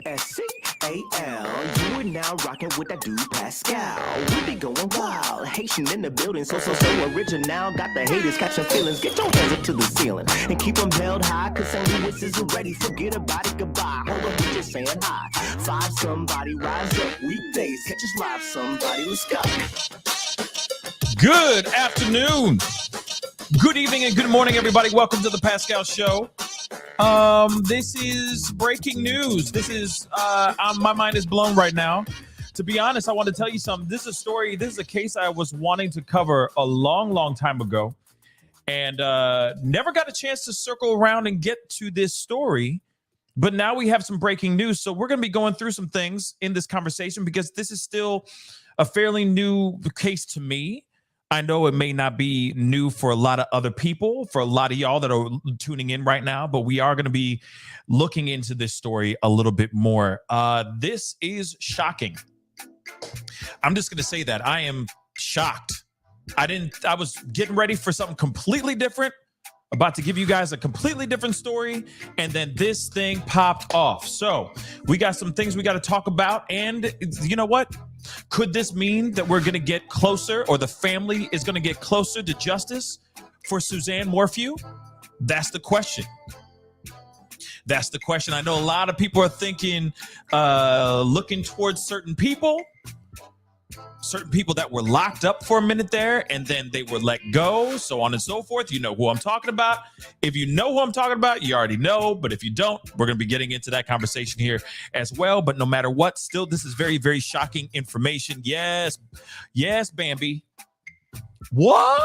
Pascal. You are now rocking with that dude Pascal. We be going wild, Haitian in the building, so original. Got the haters catching feelings. Get your hands up to the ceiling and keep them held high, cause St. Louis isn't ready. Forget about it, goodbye. Hold up, we just saying hi. Five somebody, rise up weekdays. Catch us live, somebody, let's go. Good afternoon, good evening, and good morning, everybody. Welcome to the Pascal Show. This is breaking news. This is my mind is blown right now. To be honest, I want to tell you something. This is a story. This is a case I was wanting to cover a long time ago, and never got a chance to circle around and get to this story. But now we have some breaking news. So we're going to be going through some things in this conversation because this is still a fairly new case to me. I know it may not be new for a lot of other people, for a lot of y'all that are tuning in right now, but we are going to be looking into this story a little bit more. This is shocking. I'm just going to say that I am shocked. I was getting ready for something completely different, about to give you guys a completely different story, and then this thing popped off. So we got some things we got to talk about, and you know what? Could this mean that we're going to get closer, or the family is going to get closer to justice for Suzanne Morphew? That's the question. That's the question. I know a lot of people are thinking, looking towards certain people that were locked up for a minute there, and then they were let go, so on and so forth. You know who I'm talking about. If you know who I'm talking about, you already know. But if you don't, we're going to be getting into that conversation here as well. But no matter what, still, this is very, very shocking information. Yes, Bambi. What?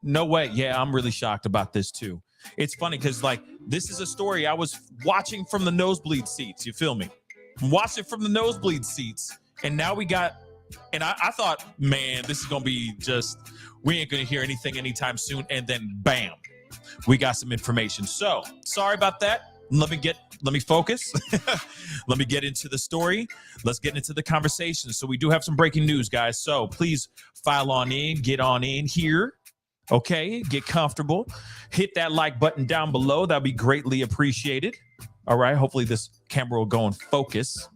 No way. Yeah, I'm really shocked about this too. It's funny because, like, this is a story I was watching from the nosebleed seats. You feel me? I'm watching from the nosebleed seats, and now we got. And I thought, man, this is going to be just, we ain't going to hear anything anytime soon. And then bam, we got some information. So sorry about that. Let me focus. Let me get into the story. Let's get into the conversation. So we do have some breaking news, guys. So please file on in, get on in here. Okay, get comfortable. Hit that like button down below. That'd be greatly appreciated. All right. Hopefully this camera will go in focus.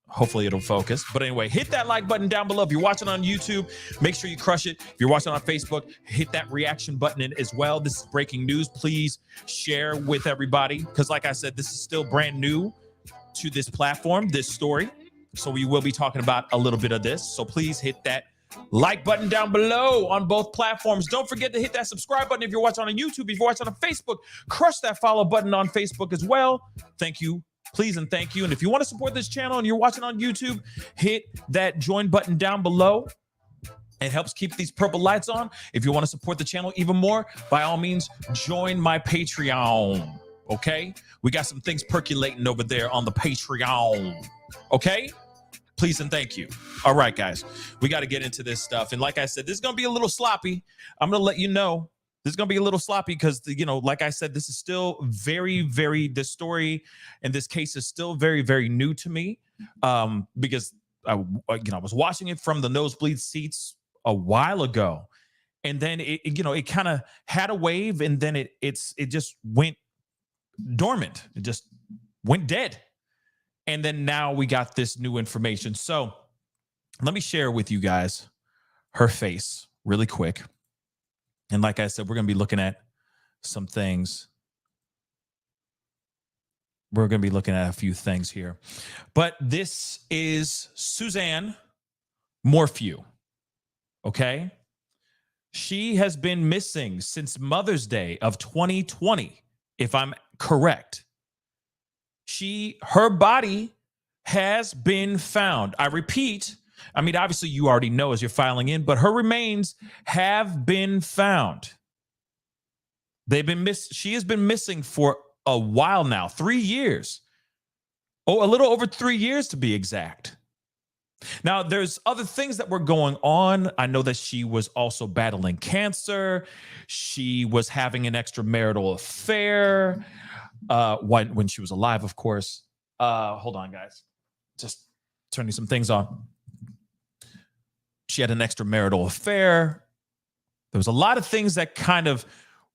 Hopefully it'll focus. But anyway, hit that like button down below. If you're watching on YouTube, make sure you crush it. If you're watching on Facebook, hit that reaction button in as well. This is breaking news. Please share with everybody. Because like I said, this is still brand new to this platform, this story. So we will be talking about a little bit of this. So please hit that like button down below on both platforms. Don't forget to hit that subscribe button if you're watching on YouTube. If you're watching on Facebook, crush that follow button on Facebook as well. Thank you. Please and thank you. And if you want to support this channel and you're watching on YouTube, hit that join button down below. It helps keep these purple lights on. If you want to support the channel even more, by all means, join my Patreon. Okay? We got some things percolating over there on the Patreon. Okay? Please and thank you. All right, guys. We got to get into this stuff. And like I said, this is going to be a little sloppy. I'm going to let you know. This is going to be a little sloppy because, you know, like I said, this is still this story and this case is still very, very new to me because, I was watching it from the nosebleed seats a while ago. And then, it kind of had a wave and then it just went dormant. It just went dead. And then now we got this new information. So let me share with you guys her face really quick. And like I said, we're going to be looking at some things. We're going to be looking at a few things here. But this is Suzanne Morphew. Okay? She has been missing since Mother's Day of 2020, if I'm correct. Her body has been found. I repeat, I mean, obviously you already know as you're filing in, but her remains have been found. She has been missing for a while now, 3 years. Oh, a little over 3 years to be exact. Now, there's other things that were going on. I know that she was also battling cancer. She was having an extramarital affair when she was alive, of course. Hold on, guys. Just turning some things on. She had an extramarital affair. There was a lot of things that kind of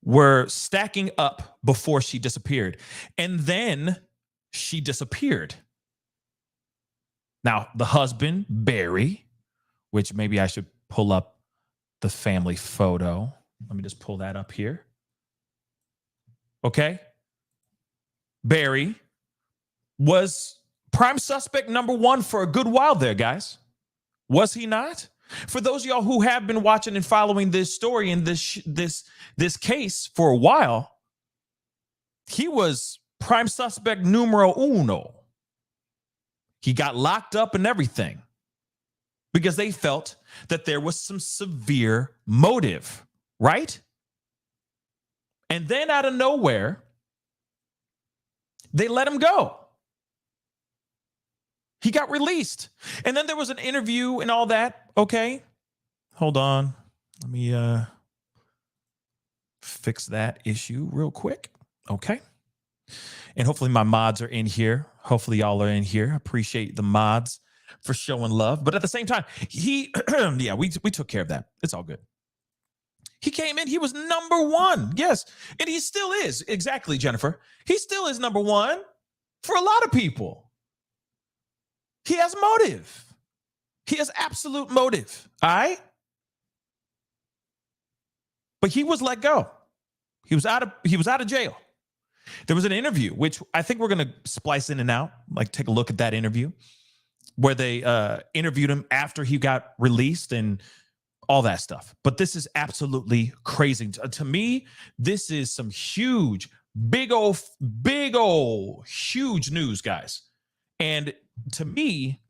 were stacking up before she disappeared. And then she disappeared. Now, the husband, Barry, which maybe I should pull up the family photo. Let me just pull that up here. Okay. Barry was prime suspect number one for a good while there, guys. Was he not? For those of y'all who have been watching and following this story and this case for a while, he was prime suspect numero uno. He got locked up and everything because they felt that there was some severe motive, right? And then out of nowhere, they let him go. He got released. And then there was an interview and all that. Okay. Hold on. Let me fix that issue real quick. Okay. And hopefully my mods are in here. Hopefully y'all are in here. Appreciate the mods for showing love. But at the same time, yeah, we took care of that. It's all good. He came in. He was number one. Yes. And he still is. Exactly, Jennifer. He still is number one for a lot of people. He has motive. He has absolute motive. All right. But he was let go. He was out of jail. There was an interview, which I think we're going to splice in and out, like take a look at that interview where they interviewed him after he got released and all that stuff. But this is absolutely crazy. To me, this is some huge, big old, huge news, guys. And to me,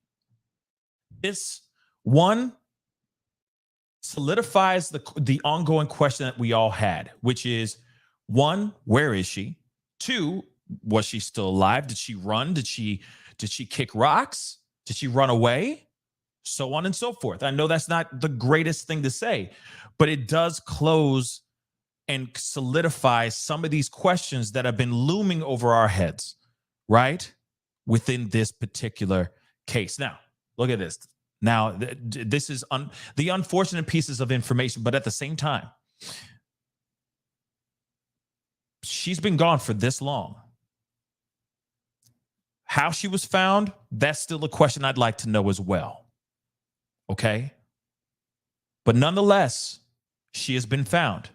this one solidifies the ongoing question that we all had, which is, one, where is she? Two, was she still alive? Did she run? Did she kick rocks? Did she run away? So on and so forth. I know that's not the greatest thing to say, but it does close and solidify some of these questions that have been looming over our heads, right? Within this particular case. Now, look at this. Now, this is the unfortunate pieces of information, but at the same time, she's been gone for this long. How she was found, that's still a question I'd like to know as well. Okay? But nonetheless, she has been found.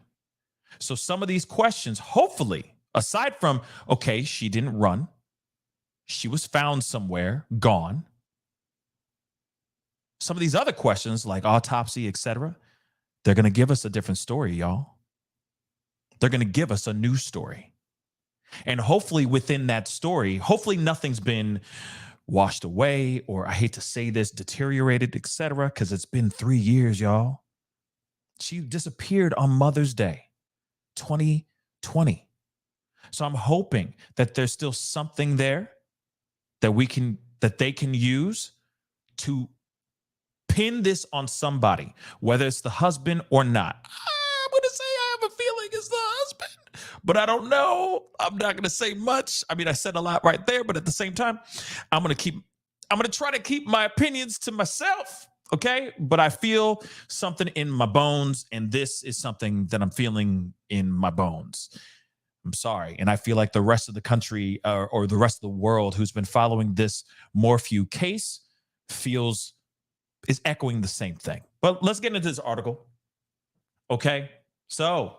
So some of these questions, hopefully, aside from, okay, she didn't run, she was found somewhere, gone. Some of these other questions, like autopsy, etc., they're going to give us a different story, y'all. They're going to give us a new story. And hopefully within that story, hopefully nothing's been washed away, or I hate to say this, deteriorated, etc., because it's been 3 years, y'all. She disappeared on Mother's Day, 2020. So I'm hoping that there's still something there that they can use to pin this on somebody, whether it's the husband or not. I'm going to say I have a feeling it's the husband, but I don't know. I'm not going to say much. I mean, I said a lot right there, but at the same time, I'm going to try to keep my opinions to myself. Okay. But I feel something in my bones, and this is something that I'm feeling in my bones. I'm sorry. And I feel like the rest of the country or the rest of the world who's been following this Morphew case is echoing the same thing. But let's get into this article. Okay. So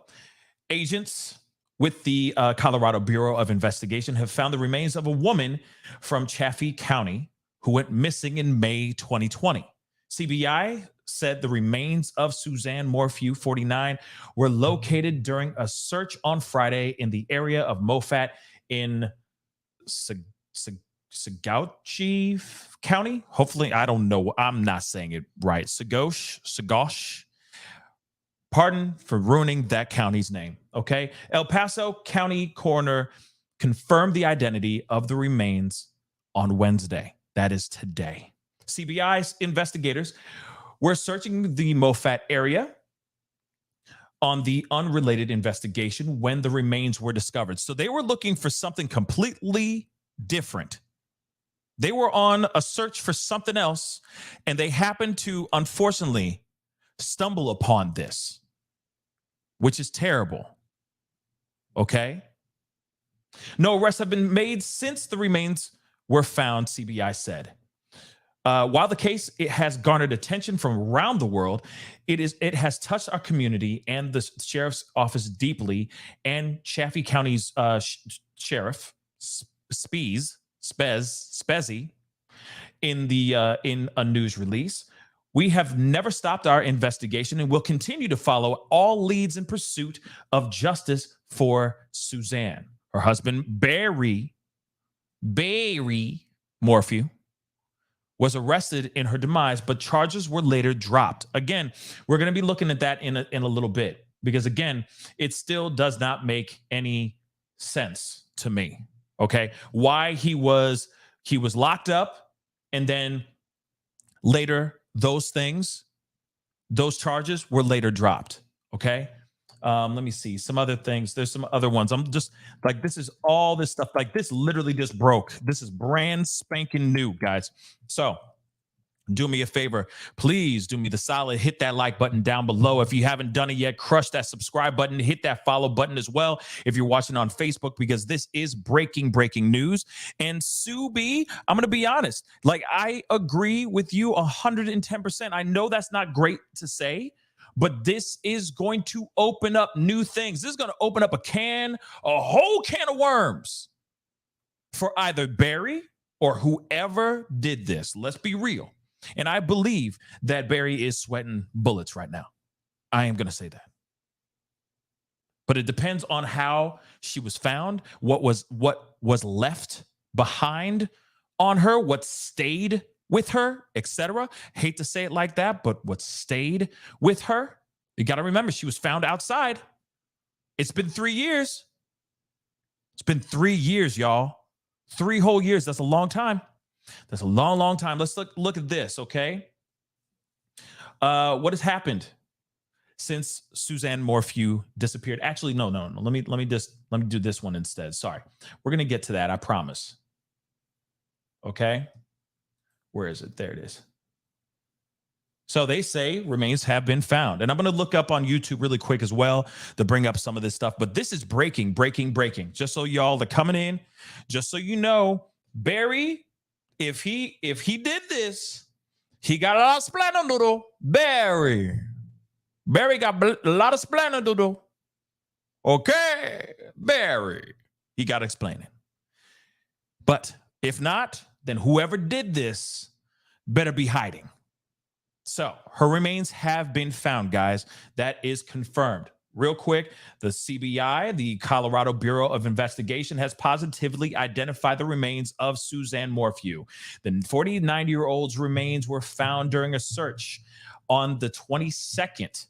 agents with the Colorado Bureau of Investigation have found the remains of a woman from Chaffee County who went missing in May 2020. CBI said the remains of Suzanne Morphew, 49, were located during a search on Friday in the area of Moffat in Sagauchi County. Hopefully, I don't know. I'm not saying it right. Sagosh. Pardon for ruining that county's name. Okay. El Paso County Coroner confirmed the identity of the remains on Wednesday. That is today. CBI's investigators were searching the Moffat area on the unrelated investigation when the remains were discovered. So they were looking for something completely different. They were on a search for something else, and they happened to, unfortunately, stumble upon this, which is terrible. Okay? No arrests have been made since the remains were found, CBI said. While the case it has garnered attention from around the world, it has touched our community and the sheriff's office deeply. And Chaffee County's sheriff Spezzy in a news release. We have never stopped our investigation and will continue to follow all leads in pursuit of justice for Suzanne. Her husband, Barry Morphew, was arrested in her demise, but charges were later dropped. Again, we're going to be looking at that in a little bit, because again, it still does not make any sense to me. Okay, why he was locked up, and then later those charges were later dropped. Okay. Let me see some other things. There's some other ones. I'm just like, this is all this stuff. Like, this literally just broke. This is brand spanking new, guys. So do me a favor. Please do me the solid. Hit that like button down below. If you haven't done it yet, crush that subscribe button. Hit that follow button as well if you're watching on Facebook, because this is breaking news. And Sue B, I'm going to be honest. Like, I agree with you 110%. I know that's not great to say, but this is going to open up new things. This is going to open up a whole can of worms for either Barry or whoever did this. Let's be real. And I believe that Barry is sweating bullets right now. I am going to say that. But it depends on how she was found, what was left behind on her, what stayed with her, etc. Hate to say it like that, but what stayed with her. You got to remember, she was found outside. It's been 3 years. It's been 3 years, y'all. 3 whole years. That's a long time. That's a long, long time. Let's look at this, okay? What has happened since Suzanne Morphew disappeared? Actually, no. Let me do this one instead. Sorry. We're going to get to that, I promise. Okay? Where is it? There it is. So they say remains have been found. And I'm going to look up on YouTube really quick as well to bring up some of this stuff. But this is breaking. Just so y'all are coming in, just so you know, Barry, if he did this, he got a lot of splatter noodle. Barry got a lot of splatter noodle. Okay, Barry, he got to explain it. But if not, then whoever did this better be hiding. So her remains have been found, guys. That is confirmed. Real quick, the CBI, the Colorado Bureau of Investigation, has positively identified the remains of Suzanne Morphew. The 49-year-old's remains were found during a search on the 22nd,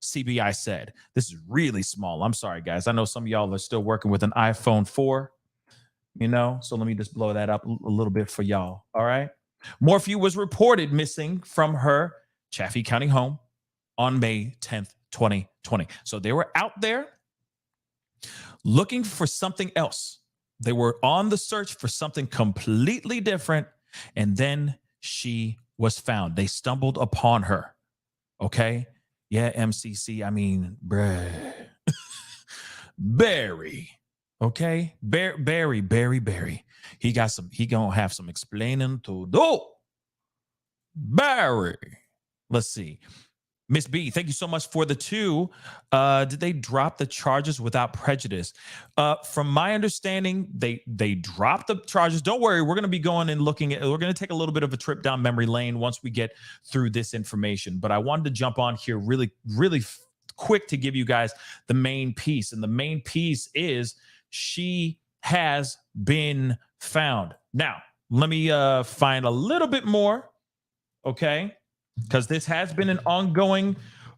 CBI said. This is really small. I'm sorry, guys. I know some of y'all are still working with an iPhone 4, so let me just blow that up a little bit for y'all, all right? Morphew was reported missing from her Chaffee County home on May 10th, 2020. So they were out there looking for something else. They were on the search for something completely different, and then she was found. They stumbled upon her. Okay? Yeah, MCC, I mean, bruh. Barry. Okay? Barry. He gonna have some explaining to do. Barry. Let's see. Miss B, thank you so much for the 2. Did they drop the charges without prejudice? From my understanding, they dropped the charges. Don't worry, we're going to be going and looking at. We're going to take a little bit of a trip down memory lane once we get through this information. But I wanted to jump on here really quick to give you guys the main piece, and the main piece is she has been found. Now, let me find a little bit more, okay? Because this has been an ongoing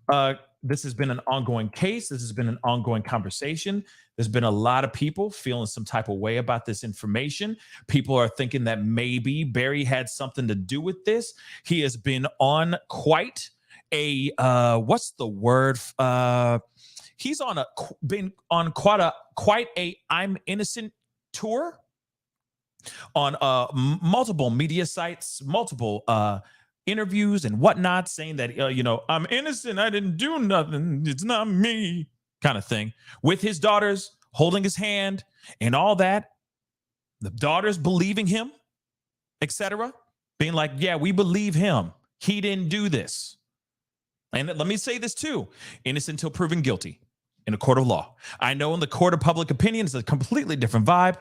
case. This has been an ongoing conversation. There's been a lot of people feeling some type of way about this information. People are thinking that maybe Barry had something to do with this. He has been on quite a what's the word? He's been on quite a I'm innocent tour on multiple media sites, multiple interviews and whatnot, saying that, I'm innocent. I didn't do nothing. It's not me, kind of thing, with his daughters holding his hand and all that. The daughters believing him, etc. being like, yeah, we believe him. He didn't do this. And let me say this too, innocent until proven guilty in a court of law. I know in the court of public opinion, it's a completely different vibe.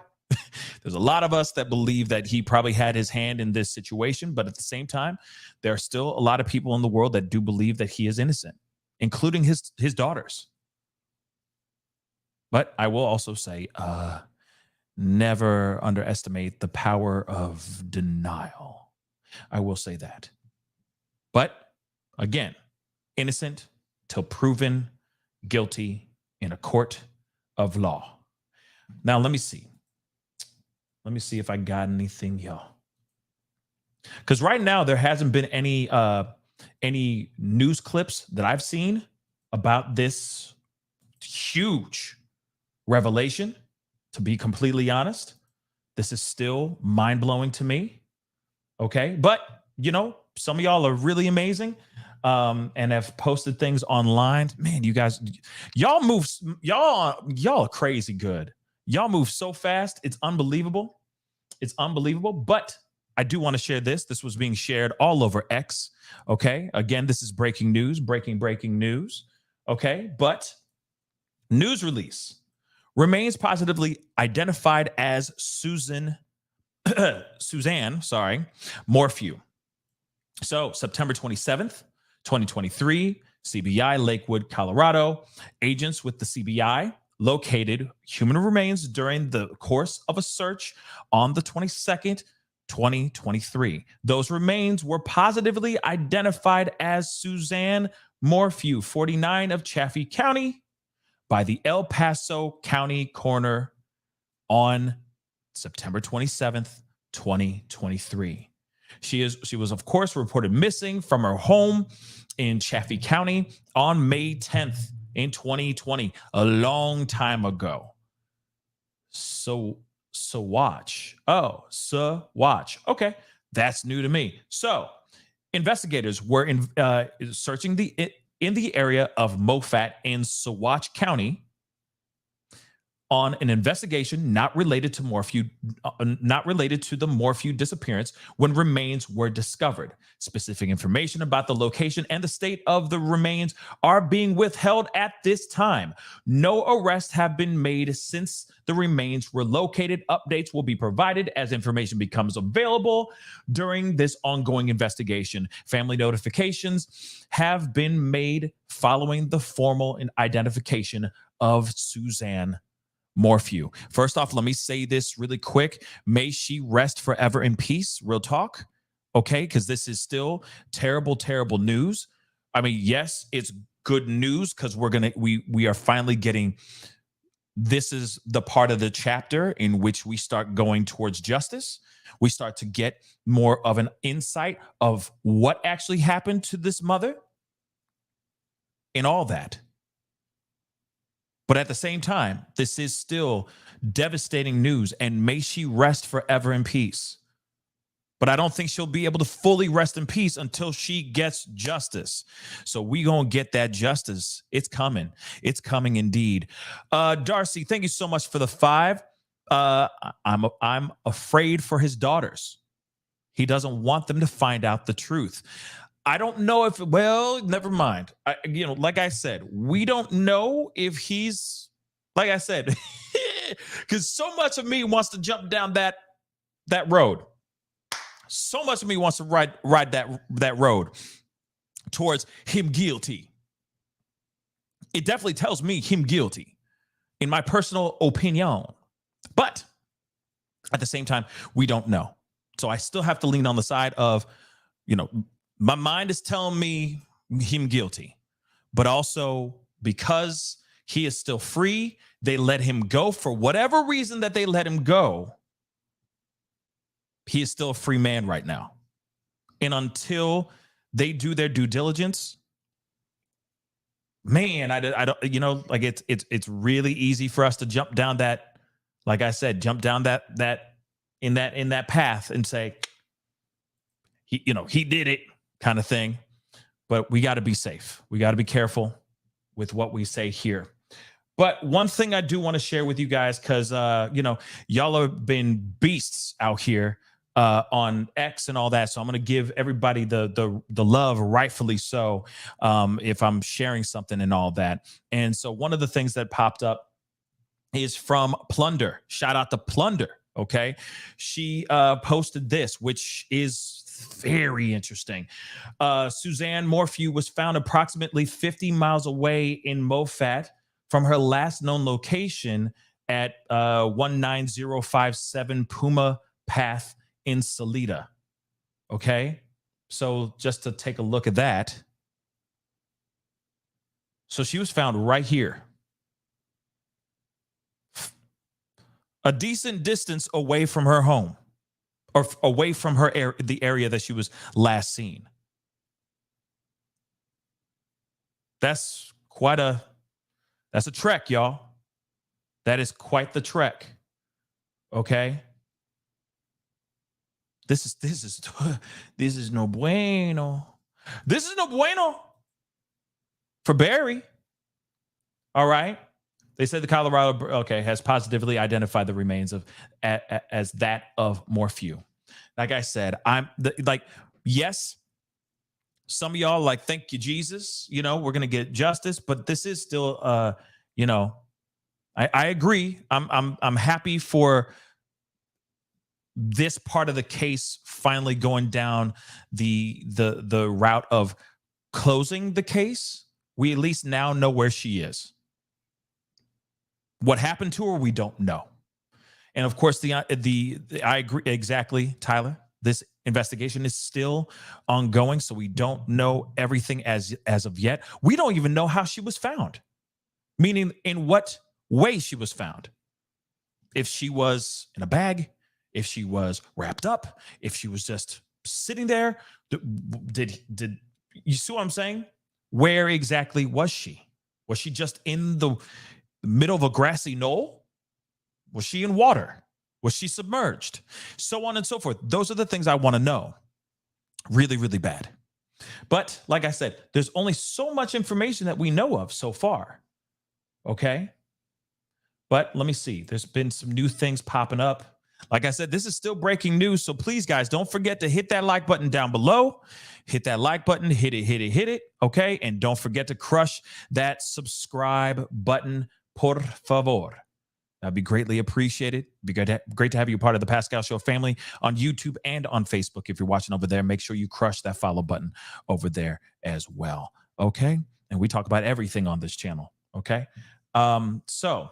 There's a lot of us that believe that he probably had his hand in this situation, but at the same time, there are still a lot of people in the world that do believe that he is innocent, including his daughters. But I will also say, never underestimate the power of denial. I will say that. But again, innocent till proven guilty in a court of law. Now, let me see. Let me see if I got anything, y'all. Because right now, there hasn't been any news clips that I've seen about this huge revelation. To be completely honest, this is still mind-blowing to me. Okay. But, you know, some of y'all are really amazing and have posted things online. Man, you guys, y'all are crazy good. Y'all move so fast. It's unbelievable. It's unbelievable. But I do want to share this. This was being shared all over X. Okay. Again, this is breaking news, breaking news. Okay. But news release. Remains positively identified as Suzanne Morphew. So September 27th, 2023, CBI, Lakewood, Colorado. Agents with the CBI located human remains during the course of a search on the 22nd, 2023. Those remains were positively identified as Suzanne Morphew, 49 of Chaffee County, by the El Paso County Coroner on September 27th, 2023. She was, of course, reported missing from her home in Chaffee County on May 10th in 2020, a long time ago. So watch. Okay, that's new to me. So investigators were searching in the area of Moffat in Saguache County on an investigation not related to the Morphew disappearance when remains were discovered. Specific information about the location and the state of the remains are being withheld at this time. No arrests have been made since the remains were located. Updates will be provided as information becomes available during this ongoing investigation. Family notifications have been made following the formal identification of Suzanne Morphew. First off, let me say this really quick. May she rest forever in peace. Real talk. Okay. Because this is still terrible, terrible news. I mean, yes, it's good news because we are finally getting, this is the part of the chapter in which we start going towards justice. We start to get more of an insight of what actually happened to this mother and all that. But at the same time, this is still devastating news, and may she rest forever in peace. But I don't think she'll be able to fully rest in peace until she gets justice. So we gonna get that justice. It's coming. It's coming indeed. Darcy, thank you so much for the 5. I'm afraid for his daughters. He doesn't want them to find out the truth. I don't know if, well, never mind. Like I said, we don't know if he's, like I said, because so much of me wants to jump down that road. So much of me wants to ride that road towards him guilty. It definitely tells me him guilty, in my personal opinion. But at the same time, we don't know. So I still have to lean on the side of, my mind is telling me him guilty, but also because he is still free, they let him go for whatever reason that they let him go. He is still a free man right now. And until they do their due diligence, man, I don't, like it's really easy for us to jump down that, like I said, jump down that in that path and say, he did it, kind of thing. But we got to be safe. We got to be careful with what we say here. But one thing I do want to share with you guys, because y'all have been beasts out here on X and all that. So I'm going to give everybody the love, rightfully so, if I'm sharing something and all that. And so one of the things that popped up is from Plunder. Shout out to Plunder. Okay. She posted this, which is very interesting. Suzanne Morphew was found approximately 50 miles away in Moffat from her last known location at 19057 Puma Path in Salida. Okay. So just to take a look at that. So she was found right here, a decent distance away from her home, or away from her the area that she was last seen. That's a trek, y'all. That is quite the trek. Okay. This is no bueno. This is no bueno for Barry. All right. They said the Colorado has positively identified the remains of as that of Morphew. Like I said, yes, some of y'all like, thank you, Jesus. You know, we're gonna get justice, but this is still I agree. I'm happy for this part of the case finally going down the route of closing the case. We at least now know where she is. What happened to her, we don't know. And of course, I agree exactly, Tyler. This investigation is still ongoing, so we don't know everything as of yet. We don't even know how she was found, meaning in what way she was found. If she was in a bag, if she was wrapped up, if she was just sitting there, did you see what I'm saying? Where exactly was she? Was she just in the middle of a grassy knoll? Was she in water? Was she submerged? So on and so forth. Those are the things I want to know. Really, really bad. But like I said, there's only so much information that we know of so far. Okay. But let me see. There's been some new things popping up. Like I said, this is still breaking news. So please, guys, don't forget to hit that like button down below. Hit that like button. Hit it. Okay. And don't forget to crush that subscribe button. Por favor. That'd be greatly appreciated. It'd be great to have you part of the Pascal Show family on YouTube and on Facebook. If you're watching over there, make sure you crush that follow button over there as well. Okay. And we talk about everything on this channel. Okay. So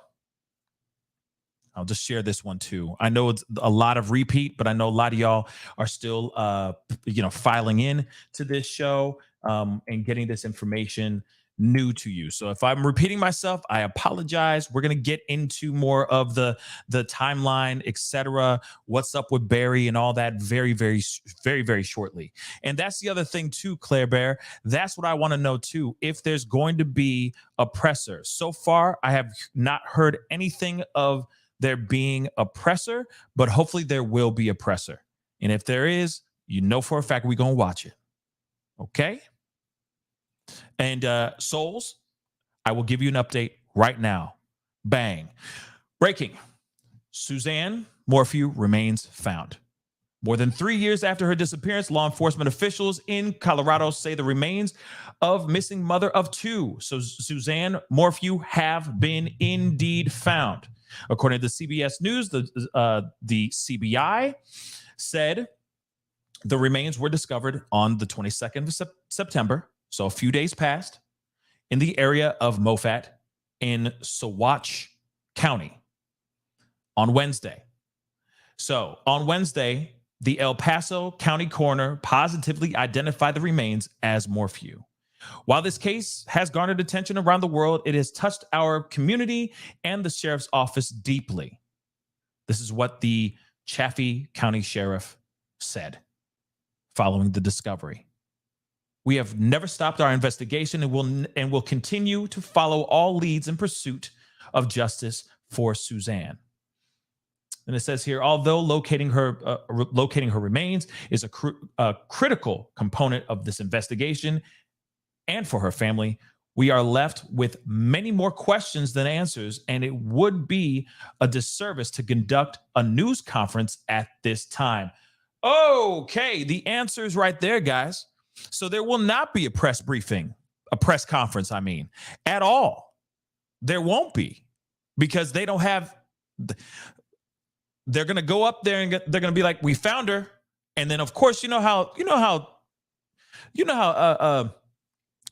I'll just share this one too. I know it's a lot of repeat, but I know a lot of y'all are still, filing in to this show and getting this information new to you. So if I'm repeating myself, I apologize. We're going to get into more of the timeline, etc. What's up with Barry and all that very, very, very, very shortly. And that's the other thing too, Claire Bear. That's what I want to know too. If there's going to be a presser. So far, I have not heard anything of there being a presser, but hopefully there will be a presser. And if there is, you know for a fact we're going to watch it. Okay? And Souls, I will give you an update right now. Bang. Breaking. Suzanne Morphew remains found. More than 3 years after her disappearance, law enforcement officials in Colorado say the remains of missing mother of two, so Suzanne Morphew, have been indeed found. According to CBS News, the CBI said the remains were discovered on the 22nd of September, so a few days passed, in the area of Moffat in Saguache County on Wednesday. So on Wednesday, the El Paso County Coroner positively identified the remains as Morphew. While this case has garnered attention around the world, it has touched our community and the sheriff's office deeply. This is what the Chaffee County Sheriff said following the discovery. We have never stopped our investigation and will continue to follow all leads in pursuit of justice for Suzanne. And it says here, although locating her remains is a critical component of this investigation and for her family, we are left with many more questions than answers, and it would be a disservice to conduct a news conference at this time. Okay, the answer is right there, guys. So there will not be a press briefing, a press conference, I mean, at all. There won't be, because they don't have, they're going to go up there and they're going to be like, we found her. And then of course, you know how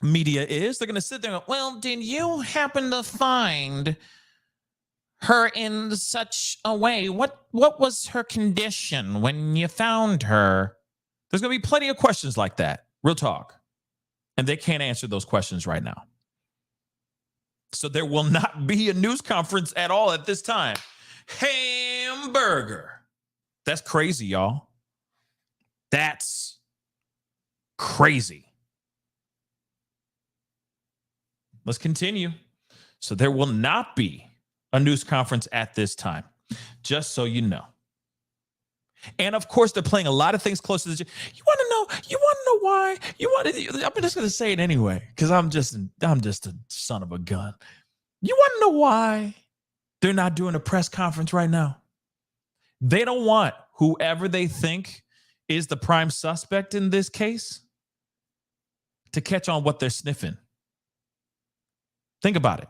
media is. They're going to sit there and go, well, did you happen to find her in such a way? What was her condition when you found her? There's going to be plenty of questions like that. Real talk. And they can't answer those questions right now. So there will not be a news conference at all at this time. Hamburger. That's crazy, y'all. That's crazy. Let's continue. So there will not be a news conference at this time, just so you know. And of course, they're playing a lot of things close to the. You want to know? You want to know why? I'm just going to say it anyway, because I'm just a son of a gun. You want to know why they're not doing a press conference right now? They don't want whoever they think is the prime suspect in this case to catch on what they're sniffing. Think about it.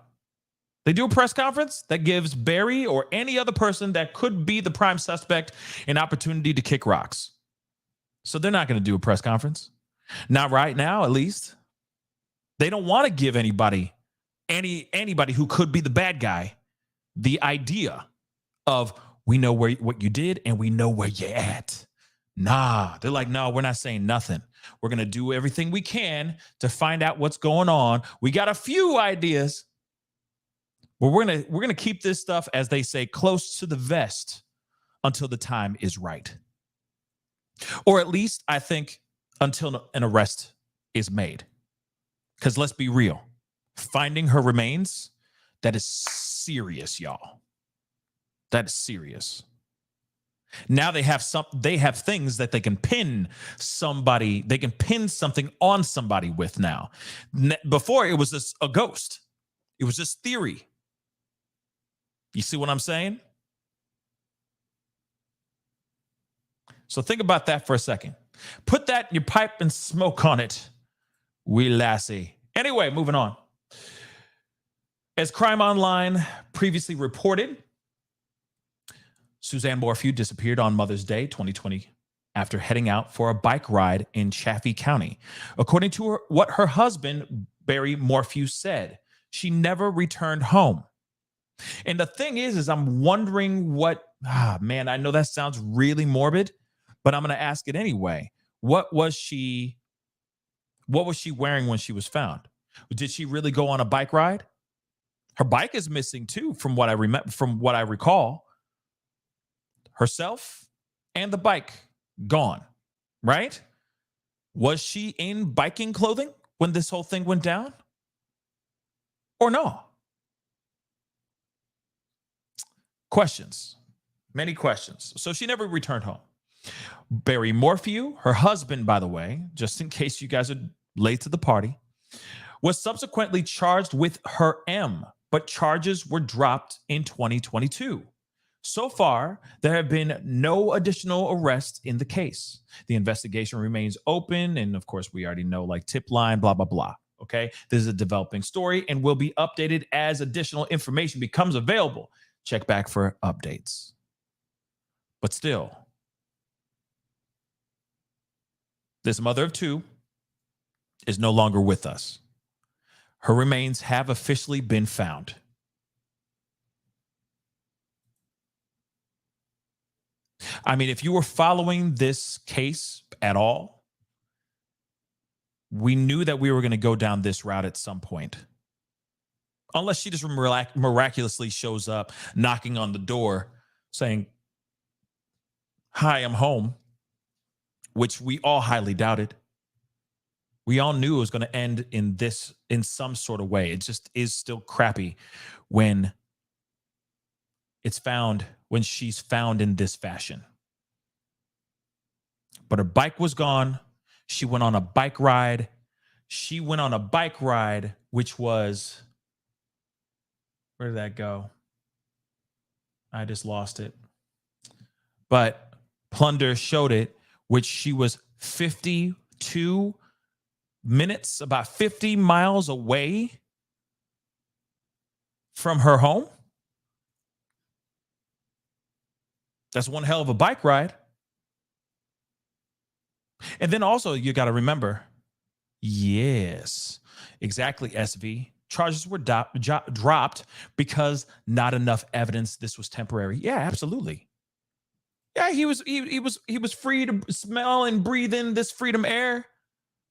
They do a press conference that gives Barry or any other person that could be the prime suspect an opportunity to kick rocks. So they're not going to do a press conference. Not right now, at least. They don't want to give anybody who could be the bad guy the idea of, we know what you did and we know where you're at. Nah, they're like, no, we're not saying nothing. We're going to do everything we can to find out what's going on. We got a few ideas. But we're gonna keep this stuff, as they say, close to the vest until the time is right. Or at least, I think, until an arrest is made. Because let's be real, finding her remains, that is serious, y'all. That is serious. Now they have things that they can pin somebody, they can pin something on somebody with now. Before, it was just a ghost. It was just theory. You see what I'm saying? So think about that for a second. Put that in your pipe and smoke on it, wee lassie. Anyway, moving on. As Crime Online previously reported, Suzanne Morphew disappeared on Mother's Day 2020 after heading out for a bike ride in Chaffee County. According to what her husband, Barry Morphew, said, she never returned home. And the thing is I'm wondering man, I know that sounds really morbid, but I'm going to ask it anyway. What was she wearing when she was found? Did she really go on a bike ride? Her bike is missing too, from what I recall. Herself and the bike gone, right? Was she in biking clothing when this whole thing went down? Or no? Questions, many questions. So she never returned home. Barry Morphew, her husband, by the way, just in case you guys are late to the party, was subsequently charged with her M, but charges were dropped in 2022. So far, there have been no additional arrests in the case. The investigation remains open, and of course, we already know, like, tip line, blah, blah, blah. Okay, this is a developing story and will be updated as additional information becomes available. Check back for updates. But still, this mother of two is no longer with us. Her remains have officially been found. I mean, if you were following this case at all, we knew that we were going to go down this route at some point. Unless she just miraculously shows up knocking on the door saying, "Hi, I'm home," which we all highly doubted. We all knew it was going to end in some sort of way. It just is still crappy when she's found in this fashion. But her bike was gone. She went on a bike ride. Which was, where did that go? I just lost it. But Plunder showed it, which she was 52 minutes, about 50 miles away from her home. That's one hell of a bike ride. And then also, you got to remember, yes, exactly, SV. Charges were dropped because not enough evidence this was temporary. Yeah, absolutely. Yeah, he was free to smell and breathe in this freedom air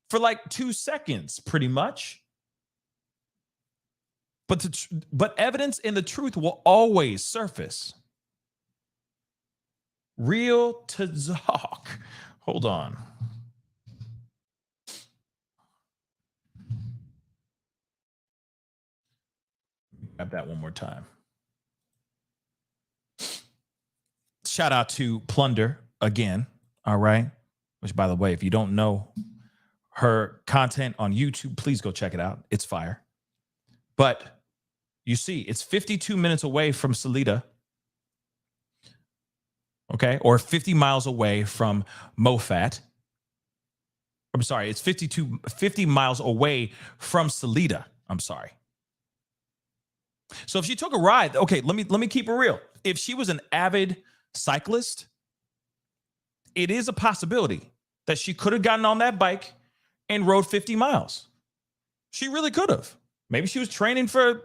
for like 2 seconds, pretty much. But evidence and the truth will always surface. Real to talk. Hold on. Grab that one more time. Shout out to Plunder again. All right. Which, by the way, if you don't know her content on YouTube, please go check it out. It's fire. But you see, it's 52 minutes away from Salida. Okay. Or 50 miles away from Mofat. I'm sorry. It's 50 miles away from Salida. I'm sorry. So if she took a ride, okay, let me keep it real. If she was an avid cyclist, it is a possibility that she could have gotten on that bike and rode 50 miles. She really could have. Maybe she was training for a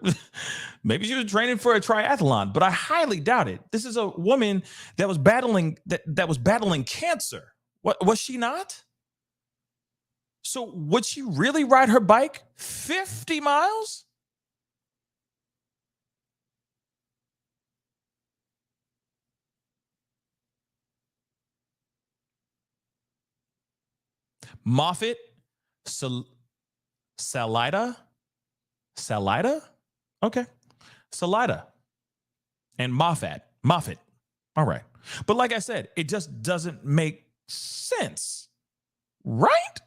triathlon, but I highly doubt it. This is a woman that was battling cancer. What was she not? So would she really ride her bike 50 miles? Moffitt, Salida? Okay. Salida and Moffitt. All right. But like I said, it just doesn't make sense. Right?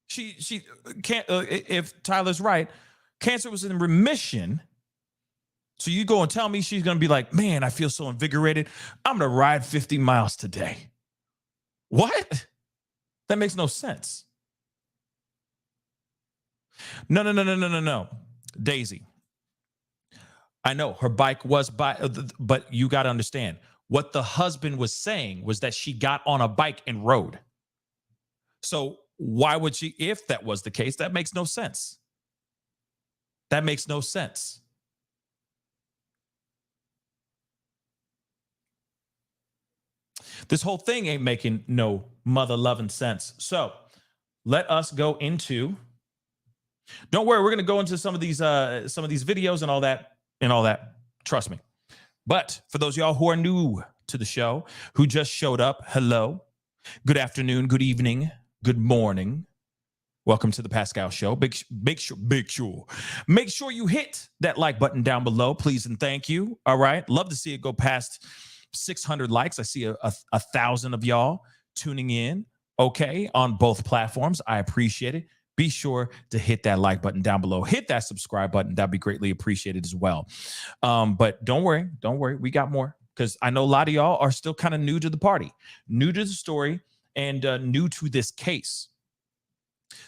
She can't, if Tyler's right, cancer was in remission. So you go and tell me she's going to be like, man, I feel so invigorated. I'm going to ride 50 miles today. What? That makes no sense. No. Daisy. I know her bike was but you got to understand what the husband was saying was that she got on a bike and rode. So why would she, if that was the case, that makes no sense. That makes no sense. This whole thing ain't making no mother-loving sense. So let us go into. Don't worry, we're going to go into some of these videos and all that. Trust me. But for those of y'all who are new to the show, who just showed up, hello, good afternoon, good evening, good morning. Welcome to the Pascal Show. Make sure you hit that like button down below, please and thank you. All right, love to see it go past 600 likes. I see a 1,000 of y'all tuning in. Okay, on both platforms. I appreciate it. Be sure to hit that like button down below. Hit that subscribe button. That'd be greatly appreciated as well. But don't worry. We got more because I know a lot of y'all are still kind of new to the party, new to the story, and new to this case.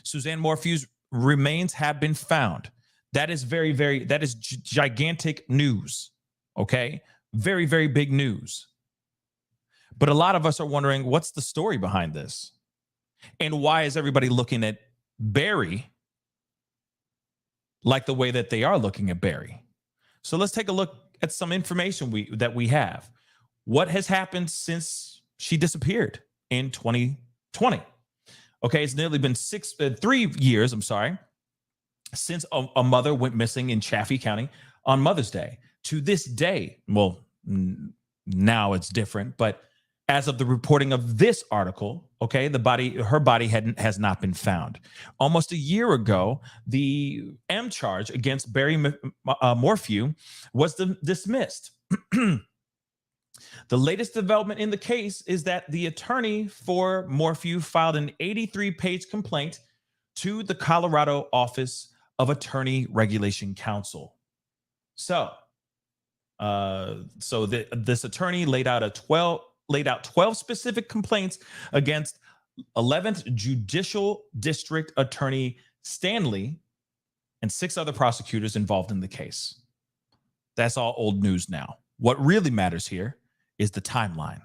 Suzanne Morphew's remains have been found. That is that is gigantic news. Okay. Very, very big news. But a lot of us are wondering, what's the story behind this? And why is everybody looking at Barry like the way that they are looking at Barry? So let's take a look at some information that we have. What has happened since she disappeared in 2020? Okay, it's nearly been 3 years, since a mother went missing in Chaffee County on Mother's Day. To this day, well, now it's different, but as of the reporting of this article, okay, her body has not been found. Almost a year ago, the M charge against Barry Morphew was dismissed. The latest development in the case is that the attorney for Morphew filed an 83-page complaint to the Colorado Office of Attorney Regulation Counsel. So this attorney laid out a laid out 12 specific complaints against 11th Judicial District Attorney Stanley and 6 other prosecutors involved in the case. That's all old news now. What really matters here is the timeline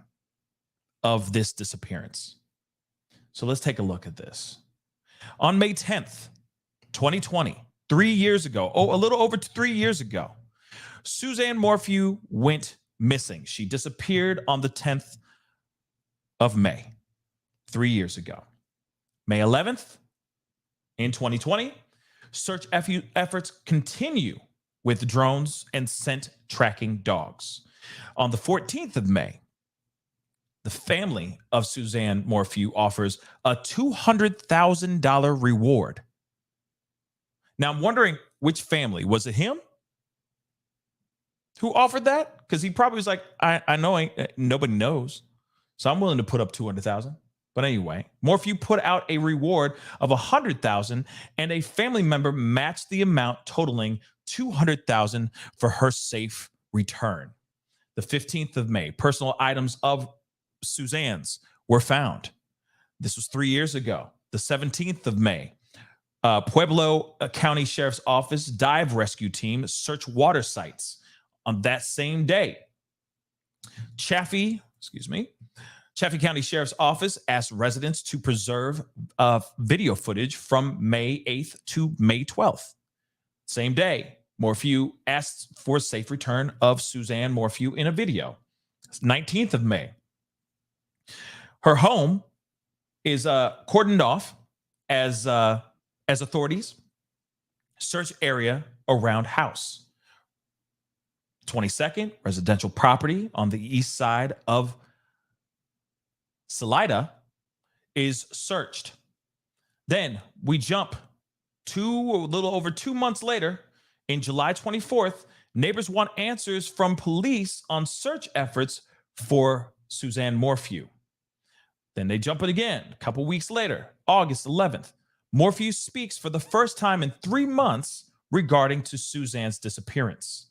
of this disappearance. So let's take a look at this. On May 10th, 2020, 3 years ago, a little over 3 years ago, Suzanne Morphew went missing. She disappeared on the 10th of May, 3 years ago. May 11th, in 2020, search efforts continue with drones and scent tracking dogs. On the 14th of May, the family of Suzanne Morphew offers a $200,000 reward. Now, I'm wondering which family. Was it him who offered that? Because he probably was like, I know nobody knows, so I'm willing to put up $200,000. But anyway, Morphew put out a reward of $100,000, and a family member matched the amount, totaling $200,000 for her safe return. The 15th of May, personal items of Suzanne's were found. This was 3 years ago. The 17th of May, Pueblo County Sheriff's Office dive rescue team searched water sites. On that same day, Chaffee County Sheriff's Office asked residents to preserve video footage from May 8th to May 12th. Same day, Morphew asked for a safe return of Suzanne Morphew in a video. 19th of May. Her home is cordoned off as authorities search area around house. 22nd, residential property on the east side of Salida is searched. Then we jump a little over 2 months later, in July 24th, neighbors want answers from police on search efforts for Suzanne Morphew. Then they jump it again. A couple weeks later, August 11th, Morphew speaks for the first time in 3 months regarding to Suzanne's disappearance.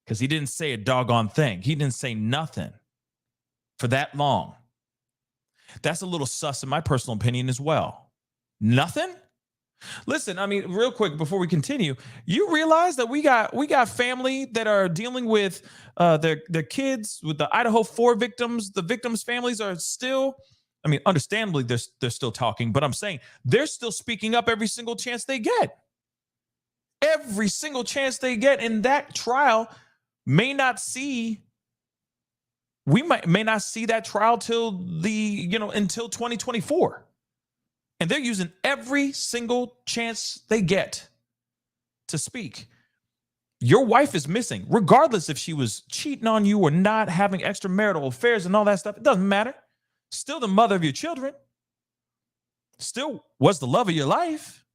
Because he didn't say a doggone thing. He didn't say nothing for that long. That's a little sus in my personal opinion as well. Nothing? Listen, I mean, real quick before we continue, you realize that we got family that are dealing with their kids, with the Idaho 4 victims. The victims' families are still, I mean, understandably, they're still talking, but I'm saying they're still speaking up every single chance they get. Every single chance they get in that trial may not see that trial till until 2024. And they're using every single chance they get to speak. Your wife is missing, regardless if she was cheating on you or not, having extramarital affairs and all that stuff. It doesn't matter. Still the mother of your children. Still was the love of your life.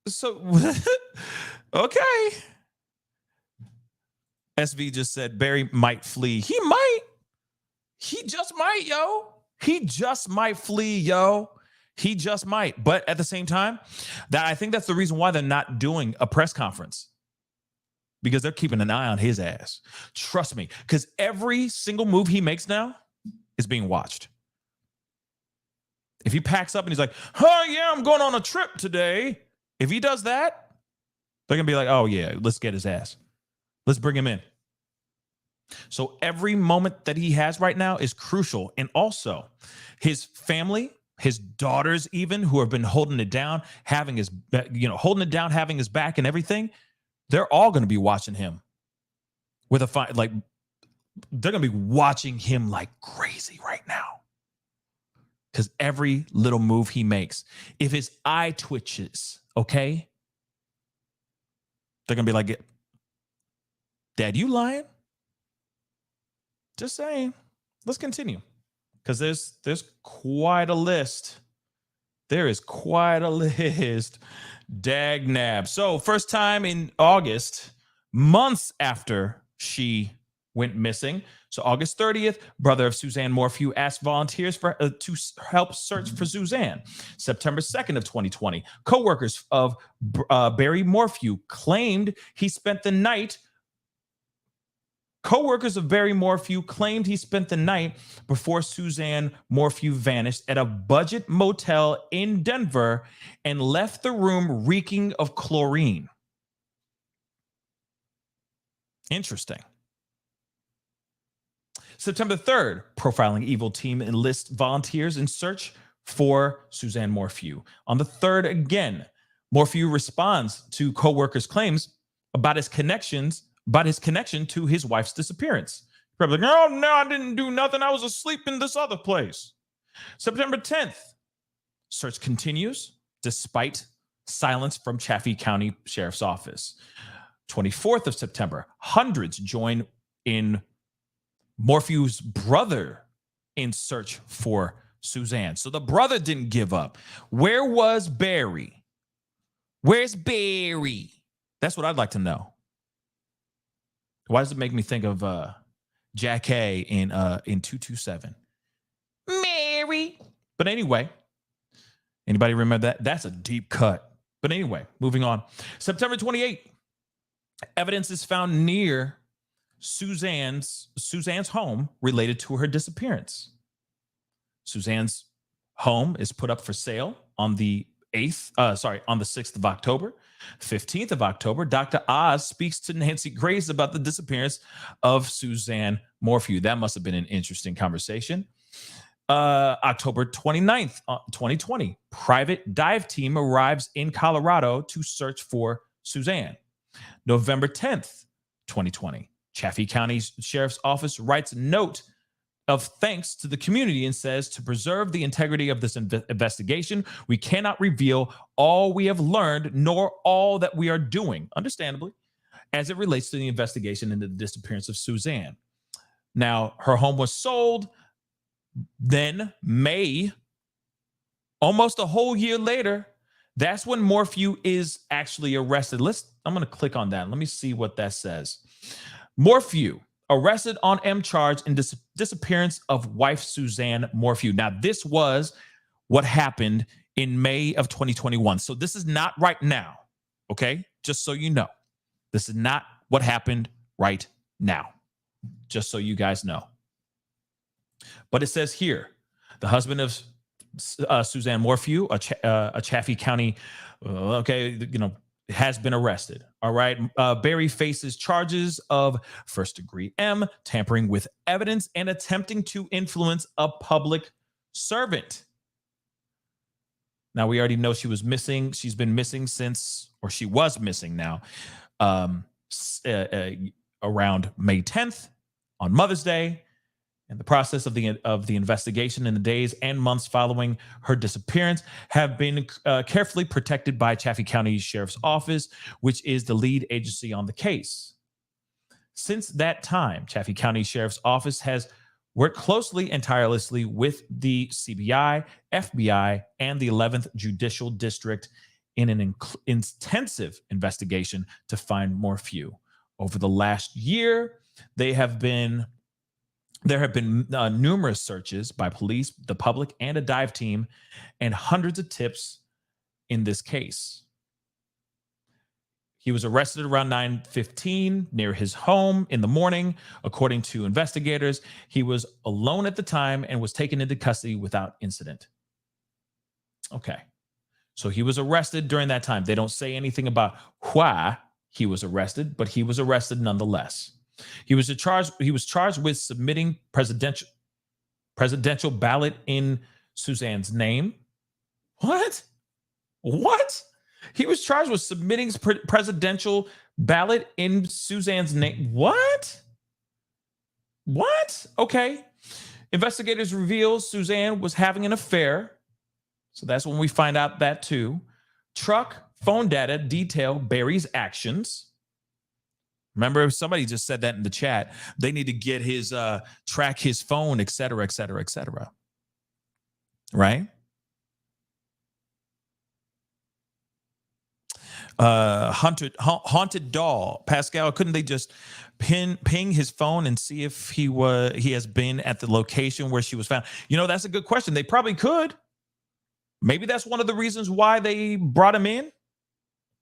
So, okay. SV just said Barry might flee. He might. He just might, yo. He just might flee, yo. He just might. But at the same time, I think that's the reason why they're not doing a press conference. Because they're keeping an eye on his ass. Trust me. Because every single move he makes now is being watched. If he packs up and he's like, oh, yeah, I'm going on a trip today. If he does that, they're going to be like, oh, yeah, let's get his ass. Let's bring him in. So every moment that he has right now is crucial. And also his family, his daughters even, who have been holding it down, having his back and everything, they're all going to be watching him with they're going to be watching him like crazy right now. Because every little move he makes, if his eye twitches, okay, they're going to be like, Dad, you lying? Just saying. Let's continue. Because there's quite a list. There is quite a list. Dag nab. So first time in August, months after she went missing. So August 30th, brother of Suzanne Morphew asked volunteers to help search for Suzanne. September 2nd of 2020, co-workers of Barry Morphew claimed he spent the night Co-workers of Barry Morphew claimed he spent the night before Suzanne Morphew vanished at a budget motel in Denver and left the room reeking of chlorine. Interesting. September 3rd, Profiling Evil team enlists volunteers in search for Suzanne Morphew. On the 3rd, again, Morphew responds to co-workers' claims about his connection to his wife's disappearance. Probably like, oh, no, I didn't do nothing. I was asleep in this other place. September 10th, search continues despite silence from Chaffee County Sheriff's Office. 24th of September, hundreds join in Morphew's brother in search for Suzanne. So the brother didn't give up. Where was Barry? Where's Barry? That's what I'd like to know. Why does it make me think of Jack A in 227? Mary. But anyway, anybody remember that? That's a deep cut. But anyway, moving on. September 28th, evidence is found near Suzanne's home related to her disappearance. Suzanne's home is put up for sale on the 6th of October. 15th of October, Dr. Oz speaks to Nancy Grace about the disappearance of Suzanne Morphew. That must have been an interesting conversation. October 29th, 2020, private dive team arrives in Colorado to search for Suzanne. November 10th, 2020, Chaffee County Sheriff's Office writes a note of thanks to the community and says, to preserve the integrity of this investigation, we cannot reveal all we have learned nor all that we are doing, understandably, as it relates to the investigation into the disappearance of Suzanne. Now, her home was sold. Then May, almost a whole year later, that's when Morphew is actually arrested. I'm going to click on that. Let me see what that says. Morphew arrested on M charge in disappearance of wife Suzanne Morphew. Now, this was what happened in May of 2021. So this is not right now, okay? Just so you know. This is not what happened right now, just so you guys know. But it says here, the husband of Suzanne Morphew, a Chaffee County, has been arrested. All right. Barry faces charges of first-degree M, tampering with evidence, and attempting to influence a public servant. Now, we already know she was missing. She's been missing she was missing now, around May 10th on Mother's Day. And the process of the investigation in the days and months following her disappearance have been carefully protected by Chaffee County Sheriff's Office, which is the lead agency on the case. Since that time, Chaffee County Sheriff's Office has worked closely and tirelessly with the CBI, FBI, and the 11th Judicial District in an intensive investigation to find Morphew. Over the last year, there have been numerous searches by police, the public, and a dive team, and hundreds of tips in this case. He was arrested around 9:15 near his home in the morning. According to investigators, he was alone at the time and was taken into custody without incident. Okay. So he was arrested during that time. They don't say anything about why he was arrested, but he was arrested nonetheless. He was charged with submitting presidential ballot in Suzanne's name. What? He was charged with submitting presidential ballot in Suzanne's name. What? Okay. Investigators reveal Suzanne was having an affair. So that's when we find out that too. Truck phone data detail Barry's actions. Remember, somebody just said that in the chat. They need to get his track his phone, et cetera, et cetera, et cetera. Right? Haunted doll. Pascal, couldn't they just ping his phone and see if he has been at the location where she was found? That's a good question. They probably could. Maybe that's one of the reasons why they brought him in.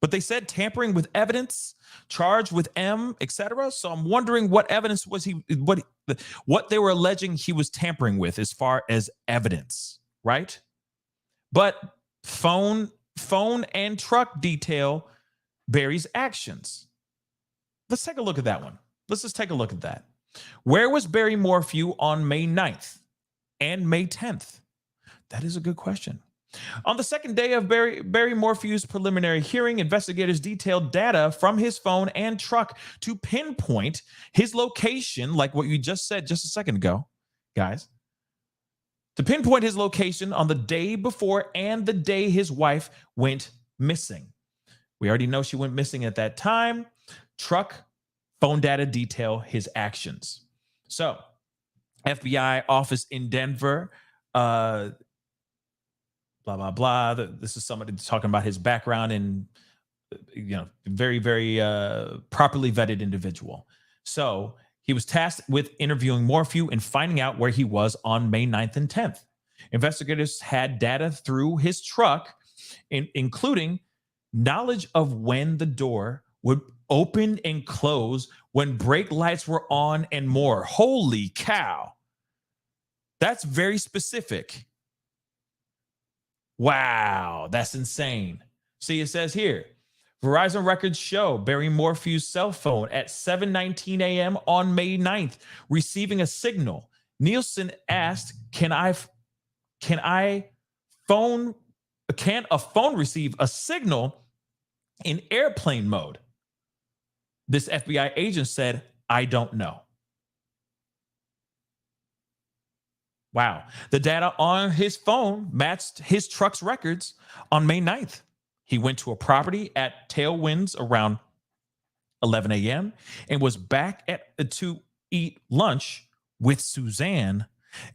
But they said tampering with evidence, charged with M, etc. So I'm wondering what evidence was what they were alleging he was tampering with as far as evidence, right? But phone and truck detail Barry's actions. Let's take a look at that one. Let's just take a look at that. Where was Barry Morphew on May 9th and May 10th? That is a good question. On the second day of Barry Morphew's preliminary hearing, investigators detailed data from his phone and truck to pinpoint his location, like what you just said just a second ago, guys, to pinpoint his location on the day before and the day his wife went missing. We already know she went missing at that time. Truck, phone data detail his actions. So, FBI office in Denver, blah, blah, blah. This is somebody talking about his background and, very, very properly vetted individual. So he was tasked with interviewing Morphew and finding out where he was on May 9th and 10th. Investigators had data through his truck, including knowledge of when the door would open and close, when brake lights were on, and more. Holy cow. That's very specific. Wow, that's insane. See, it says here, Verizon records show Barry Morphew's cell phone at 7:19 a.m. on May 9th, receiving a signal. Nielsen asked, can a phone receive a signal in airplane mode? This FBI agent said, I don't know. Wow. The data on his phone matched his truck's records on May 9th. He went to a property at Tailwinds around 11 a.m. and was back to eat lunch with Suzanne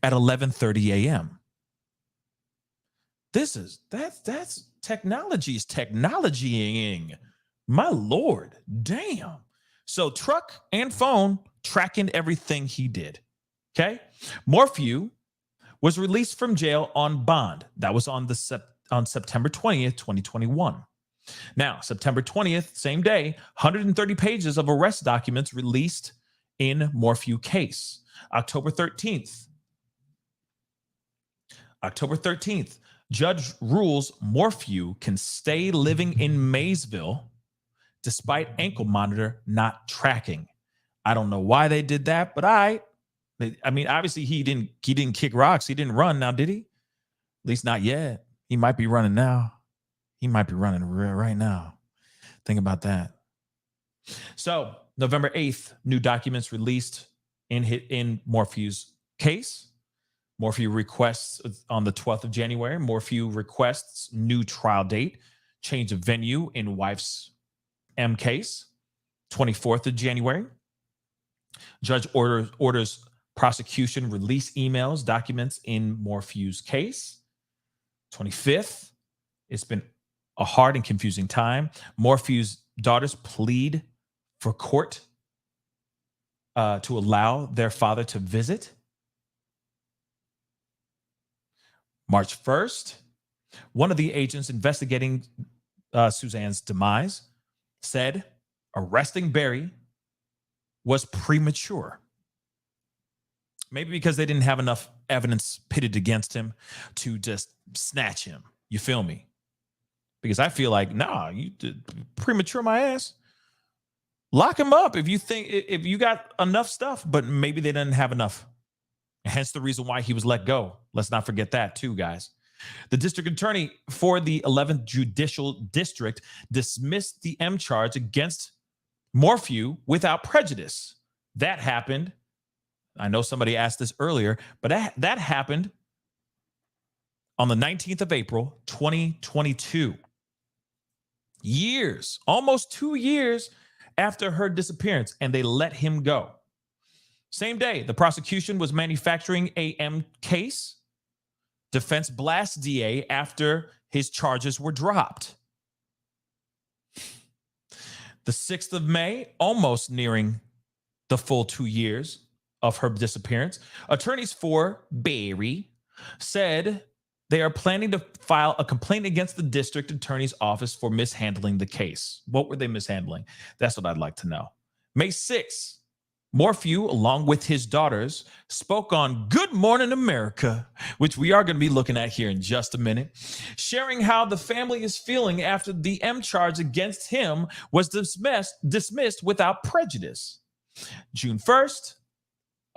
at 11:30 a.m. That's technology's technologying. My Lord, damn. So truck and phone tracking everything he did. Okay. Morphew was released from jail on bond. That was on September 20th, 2021. Now, September 20th, same day, 130 pages of arrest documents released in Morphew case. October 13th, judge rules Morphew can stay living in Maysville despite ankle monitor not tracking. I don't know why they did that, but I mean, obviously he didn't kick rocks. He didn't run now, did he? At least not yet. He might be running now. He might be running right now. Think about that. So November 8th, new documents released in Morphew's case. Morphew requests on the 12th of January. Morphew requests new trial date, change of venue in wife's M case. 24th of January. Judge orders prosecution release emails, documents in Morphew's case. 25th. It's been a hard and confusing time. Morphew's daughters plead for court to allow their father to visit. March 1st, one of the agents investigating Suzanne's demise said arresting Barry was premature. Maybe because they didn't have enough evidence pitted against him to just snatch him. You feel me? Because I feel like, nah, you did premature my ass. Lock him up if you got enough stuff, but maybe they didn't have enough. Hence the reason why he was let go. Let's not forget that too, guys. The district attorney for the 11th Judicial District dismissed the M charge against Morphew without prejudice. That happened. I know somebody asked this earlier, but that happened on the 19th of April, 2022. Years, almost 2 years after her disappearance, and they let him go. Same day, the prosecution was manufacturing a M case. Defense blasts DA after his charges were dropped. The 6th of May, almost nearing the full 2 years of her disappearance, attorneys for Barry said they are planning to file a complaint against the district attorney's office for mishandling the case. What were they mishandling? That's what I'd like to know. May 6th, Morphew, along with his daughters, spoke on Good Morning America, which we are going to be looking at here in just a minute, sharing how the family is feeling after the M charge against him was dismissed without prejudice. June 1st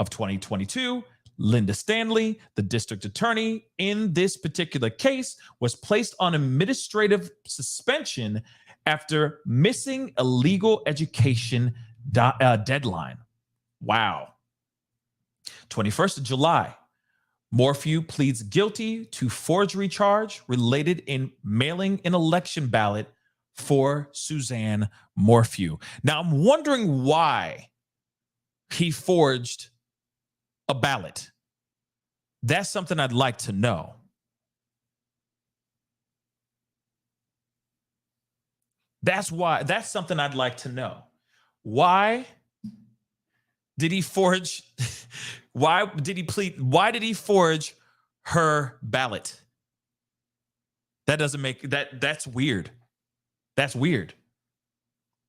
of 2022, Linda Stanley, the district attorney in this particular case, was placed on administrative suspension after missing a legal education deadline. Wow. 21st of July, Morphew pleads guilty to forgery charge related in mailing an election ballot for Suzanne Morphew. Now, I'm wondering why he forged a ballot. That's something I'd like to know. That's something I'd like to know. Why did he forge? Why did he forge her ballot? That doesn't make that's weird. That's weird.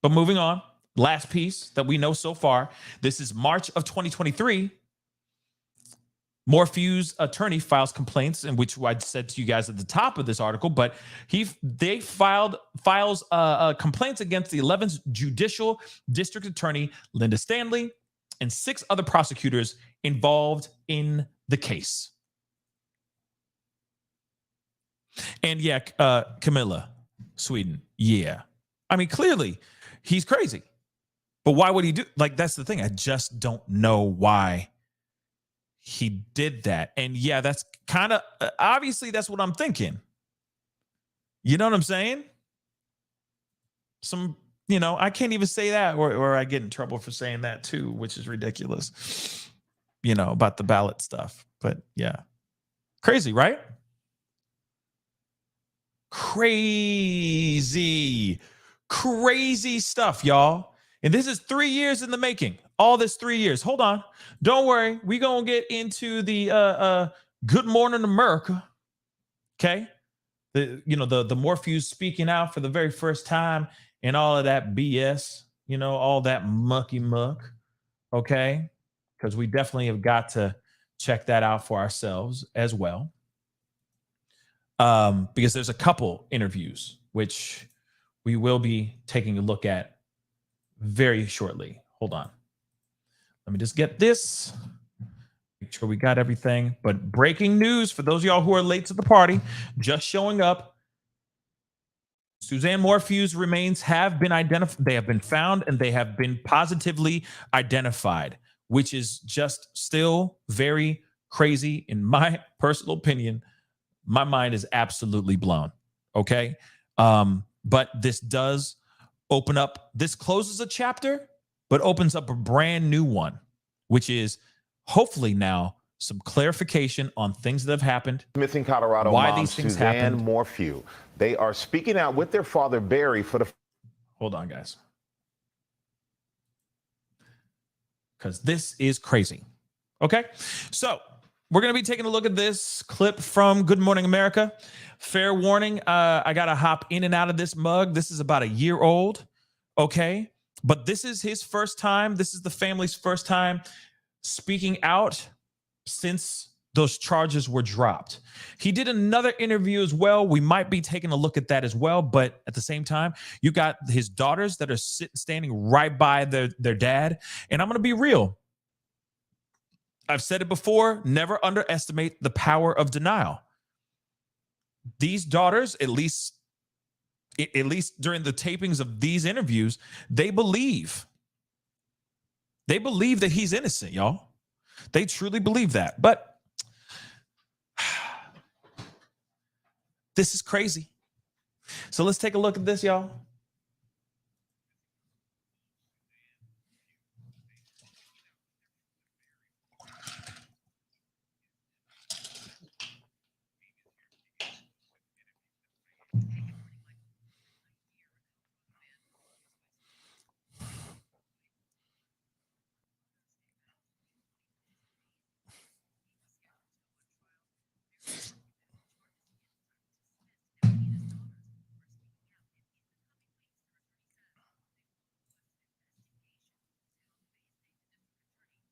But moving on, last piece that we know so far. This is March of 2023. Morphew's attorney files complaints, in which I said to you guys at the top of this article, but they files complaints against the 11th Judicial District Attorney Linda Stanley and 6 other prosecutors involved in the case. And yeah, Camilla, Sweden, yeah. I mean, clearly he's crazy, but why would he do? Like, that's the thing. I just don't know why he did that. And yeah, that's kind of obviously that's what I'm thinking. You know what I'm saying? I can't even say that or I get in trouble for saying that too, which is ridiculous, about the ballot stuff. But yeah, crazy, right? Crazy stuff, y'all. And this is 3 years in the making. All this 3 years. Hold on. Don't worry. We're going to get into the Good Morning America. Okay. The Morphews speaking out for the very first time and all of that BS, all that mucky muck. Okay. Because we definitely have got to check that out for ourselves as well. Because there's a couple interviews, which we will be taking a look at very shortly. Hold on. Let me just get this. Make sure we got everything. But breaking news for those of y'all who are late to the party, just showing up. Suzanne Morphew's remains have been identified. They have been found and they have been positively identified, which is just still very crazy. In my personal opinion, my mind is absolutely blown. Okay. But this does open up. This closes a chapter, but opens up a brand new one, which is hopefully now some clarification on things that have happened. Missing Colorado why mom these things Suzanne happened. Morphew. They are speaking out with their father Barry for the. Hold on, guys, because this is crazy. Okay, so we're going to be taking a look at this clip from Good Morning America. Fair warning, I got to hop in and out of this mug. This is about a year old, okay? But this is his first time. This is the family's first time speaking out since those charges were dropped. He did another interview as well. We might be taking a look at that as well. But at the same time, you got his daughters that are standing right by their dad. And I'm going to be real. I've said it before, never underestimate the power of denial. These daughters, at least during the tapings of these interviews, they believe that he's innocent, y'all. They truly believe that. But this is crazy. So let's take a look at this, y'all.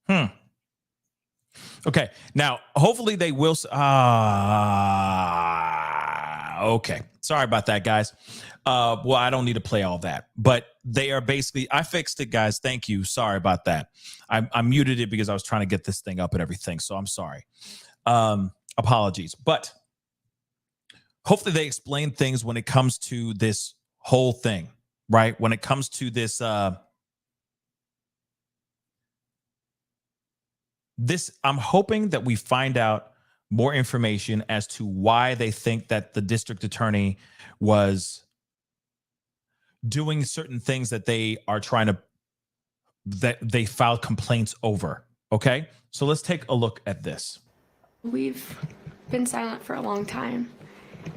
Okay. Now, hopefully they will. Okay. Sorry about that, guys. Well, I don't need to play all that, but they are basically, I fixed it, guys. Thank you. Sorry about that. I muted it because I was trying to get this thing up and everything. So I'm sorry. Apologies. But hopefully they explain things when it comes to this whole thing, right? When it comes to this, I'm hoping that we find out more information as to why they think that the district attorney was doing certain things that they are trying to, that they filed complaints over. Okay. So let's take a look at this. We've been silent for a long time,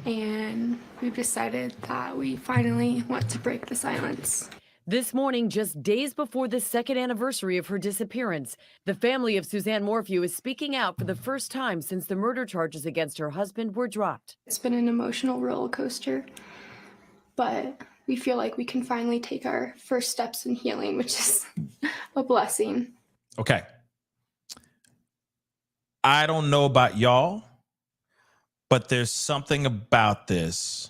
and we've decided that we finally want to break the silence. This morning, just days before the second anniversary of her disappearance, the family of Suzanne Morphew is speaking out for the first time since the murder charges against her husband were dropped. It's been an emotional roller coaster, but we feel like we can finally take our first steps in healing, which is a blessing. Okay. I don't know about y'all, but there's something about this.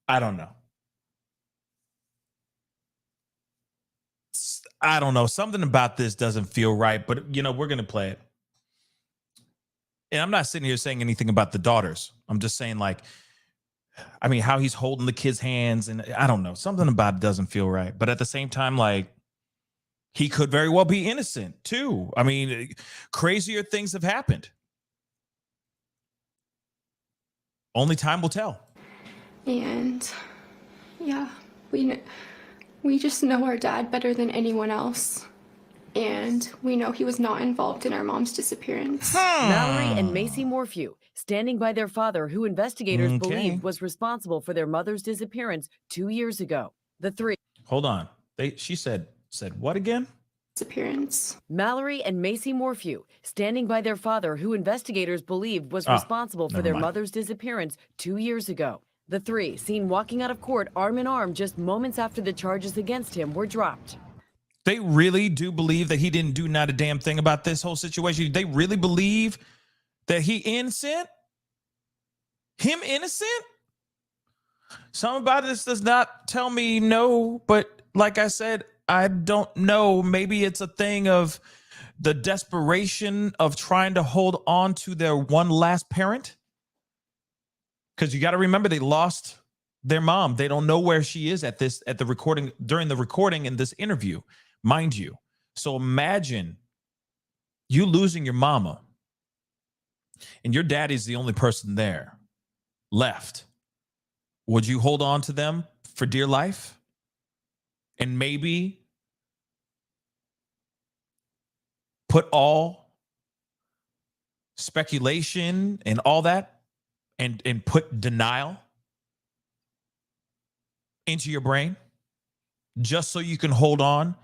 I don't know. I don't know. Something about this doesn't feel right, but we're going to play it. And I'm not sitting here saying anything about the daughters. I'm just saying how he's holding the kids' hands, and I don't know. Something about it doesn't feel right. But at the same time, he could very well be innocent too. Crazier things have happened. Only time will tell. And yeah, we just know our dad better than anyone else. And we know he was not involved in our mom's disappearance. Mallory and Macy Morphew standing by their father, who investigators believed was responsible for their mother's disappearance 2 years ago. The three. Hold on. She said what again? Disappearance. Mallory and Macy Morphew standing by their father, who investigators believed was responsible for their mother's disappearance 2 years ago. The three seen walking out of court arm in arm just moments after the charges against him were dropped. They really do believe that he didn't do not a damn thing about this whole situation. They really believe that he innocent? Him innocent? Something about this does not tell me no, but like I said, I don't know. Maybe it's a thing of the desperation of trying to hold on to their one last parent. Because you got to remember, they lost their mom. They don't know where she is during the recording in this interview, mind you. So imagine you losing your mama and your daddy's the only person there left. Would you hold on to them for dear life? And maybe put all speculation and all that and put denial into your brain just so you can hold on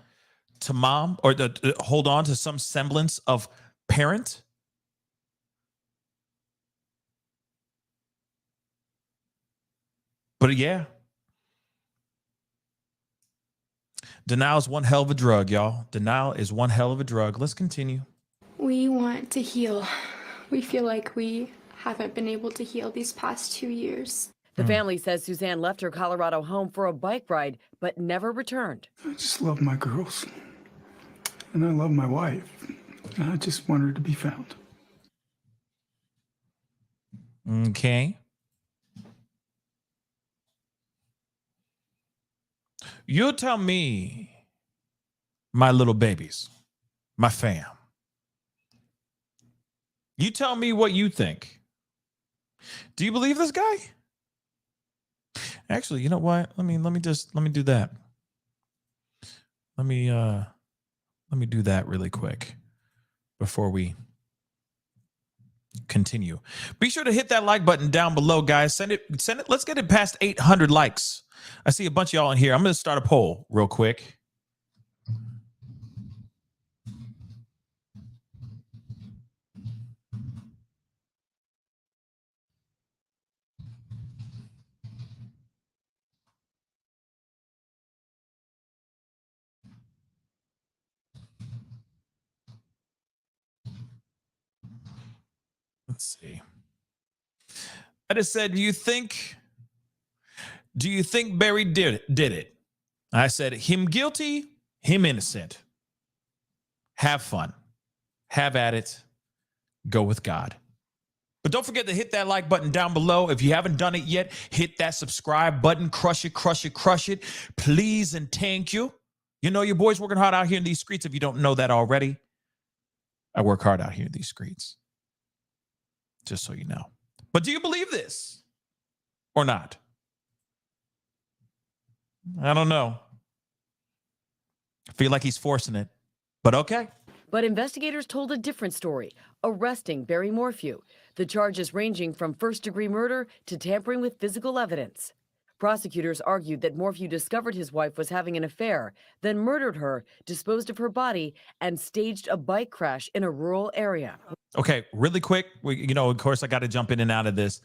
to mom or hold on to some semblance of parent? But yeah. Denial is one hell of a drug, y'all. Denial is one hell of a drug. Let's continue. We want to heal. We feel like we haven't been able to heal these past 2 years. The family says Suzanne left her Colorado home for a bike ride, but never returned. I just love my girls. And I love my wife. And I just want her to be found. Okay. You tell me, my little babies, my fam. You tell me what you think. Do you believe this guy? Actually, you know what? Let me do that. Let me do that really quick before we continue. Be sure to hit that like button down below, guys. Send it. Let's get it past 800 likes. I see a bunch of y'all in here. I'm going to start a poll real quick. Let's see. I just said, do you think Barry did it? I said, him guilty, him innocent. Have fun. Have at it. Go with God. But don't forget to hit that like button down below. If you haven't done it yet, hit that subscribe button. Crush it, crush it, crush it. Please and thank you. You know your boy's working hard out here in these streets. If you don't know that already, I work hard out here in these streets. Just so you know. But do you believe this or not? I don't know. I feel like he's forcing it, but okay. But investigators told a different story, arresting Barry Morphew. The charges ranging from first-degree murder to tampering with physical evidence. Prosecutors argued that Morphew discovered his wife was having an affair, then murdered her, disposed of her body, and staged a bike crash in a rural area. Okay, really quick. Of course, I got to jump in and out of this.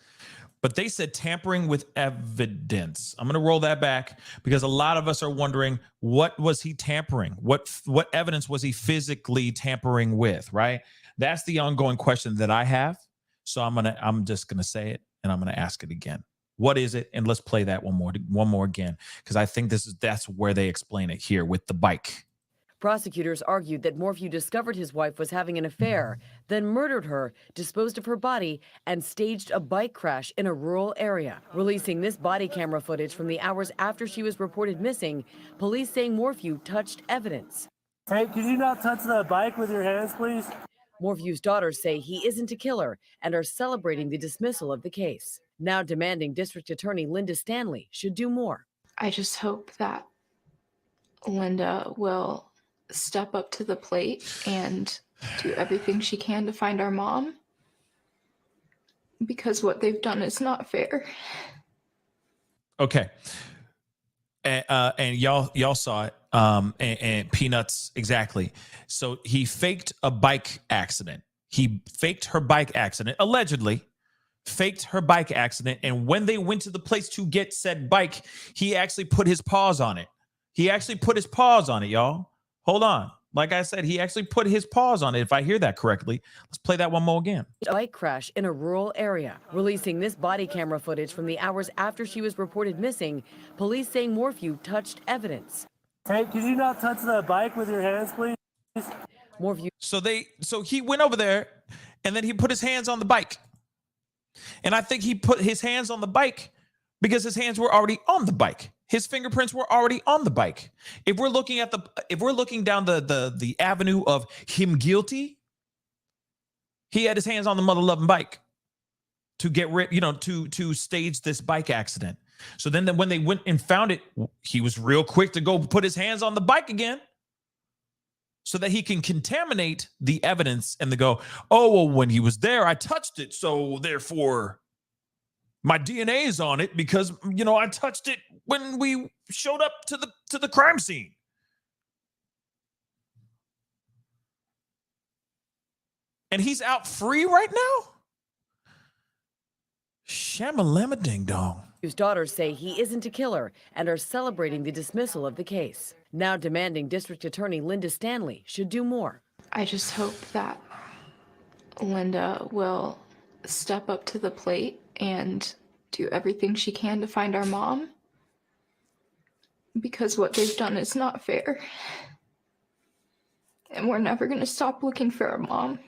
But they said tampering with evidence. I'm going to roll that back because a lot of us are wondering, what was he tampering? What evidence was he physically tampering with, right? That's the ongoing question that I have. So I'm just going to say it and I'm going to ask it again. What is it? And let's play that one more again, because I think that's where they explain it here with the bike. Prosecutors argued that Morphew discovered his wife was having an affair, then murdered her, disposed of her body, and staged a bike crash in a rural area. Releasing this body camera footage from the hours after she was reported missing, police saying Morphew touched evidence. Hey, could you not touch the bike with your hands, please? Morphew's daughters say he isn't a killer and are celebrating the dismissal of the case, now demanding District Attorney Linda Stanley should do more. I just hope that Linda will step up to the plate and do everything she can to find our mom, because what they've done is not fair. Okay. And y'all saw it. And Peanuts, exactly. So he faked a bike accident. He faked her bike accident, allegedly faked her bike accident. And when they went to the place to get said bike, he actually put his paws on it. Y'all. Hold on. Like I said, he actually put his paws on it, if I hear that correctly. Let's play that one more again. A bike crash in a rural area. Releasing this body camera footage from the hours after she was reported missing, police saying Morphew touched evidence. Hey, could you not touch the bike with your hands, please? Morphew. So he went over there and then he put his hands on the bike. And I think he put his hands on the bike because his hands were already on the bike. His fingerprints were already on the bike. If we're looking down the avenue of him guilty, he had his hands on the mother loving bike to get rid, to stage this bike accident. So then when they went and found it, he was real quick to go put his hands on the bike again so that he can contaminate the evidence and to go, oh, well, when he was there, I touched it. So therefore my DNA is on it because, I touched it when we showed up to the crime scene. And he's out free right now? Shamalama ding dong. Whose daughters say he isn't a killer and are celebrating the dismissal of the case, now demanding District Attorney Linda Stanley should do more. I just hope that Linda will step up to the plate and do everything she can to find our mom, because what they've done is not fair. And we're never going to stop looking for our mom.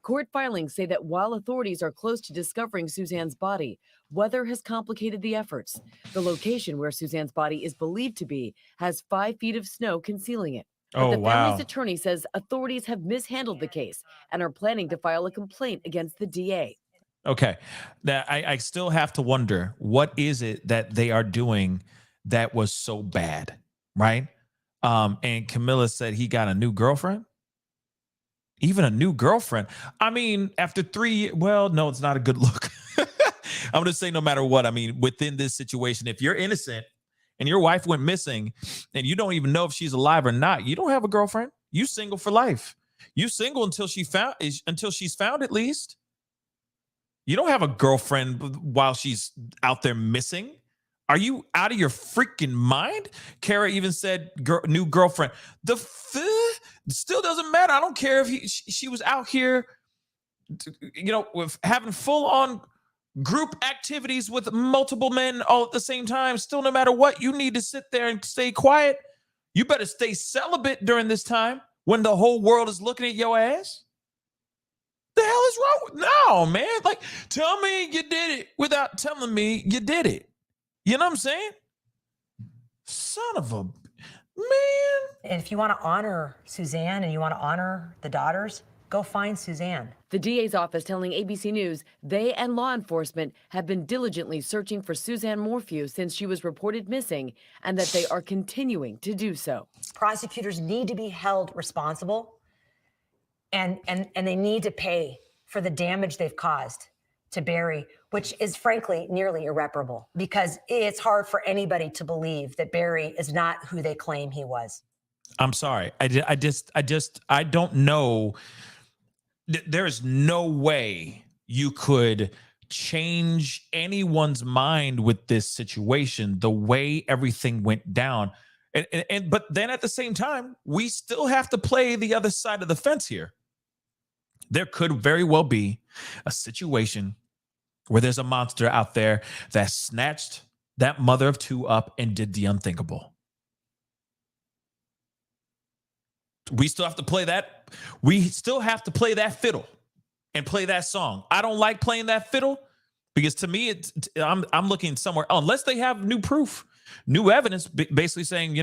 Court filings say that while authorities are close to discovering Suzanne's body, weather has complicated the efforts. The location where Suzanne's body is believed to be has 5 feet of snow concealing it. But the family's attorney says authorities have mishandled the case and are planning to file a complaint against the DA. Okay. Now, I still have to wonder, what is it that they are doing that was so bad, right? And Camilla said he got a new girlfriend. Even a new girlfriend. I mean, after 3 years, well, no, it's not a good look. I'm going to say no matter what. I mean, within this situation, if you're innocent and your wife went missing and you don't even know if she's alive or not, you don't have a girlfriend. You single for life. You single until she's found at least. You don't have a girlfriend while she's out there missing. Are you out of your freaking mind? Kara even said new girlfriend. Still doesn't matter. I don't care if she was out here with having full on group activities with multiple men all at the same time, still, no matter what, you need to sit there and stay quiet. You better stay celibate during this time when the whole world is looking at your ass. The hell is wrong with no, man? Like, tell me you did it without telling me you did it. You know what I'm saying? Son of a man. And if you want to honor Suzanne and you want to honor the daughters, go find Suzanne. The DA's office telling ABC News they and law enforcement have been diligently searching for Suzanne Morphew since she was reported missing, and that they are continuing to do so. Prosecutors need to be held responsible, and they need to pay for the damage they've caused to Barry, which is frankly nearly irreparable, because it's hard for anybody to believe that Barry is not who they claim he was. I'm sorry. I don't know. There's no way you could change anyone's mind with this situation, the way everything went down. But then at the same time, we still have to play the other side of the fence here. There could very well be a situation where there's a monster out there that snatched that mother of two up and did the unthinkable. We still have to play that. We still have to play that fiddle and play that song. I don't like playing that fiddle because to me, I'm looking somewhere unless they have new proof, new evidence, basically saying,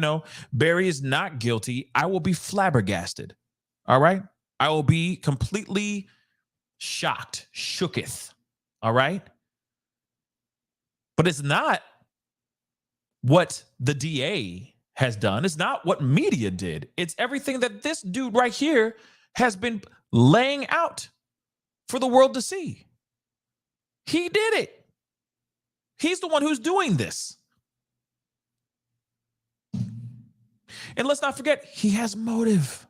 Barry is not guilty. I will be flabbergasted. All right. I will be completely shocked, shooketh. All right. But it's not what the DA has done. It's not what media did. It's everything that this dude right here has been laying out for the world to see. He did it. He's the one who's doing this. And let's not forget, he has motive.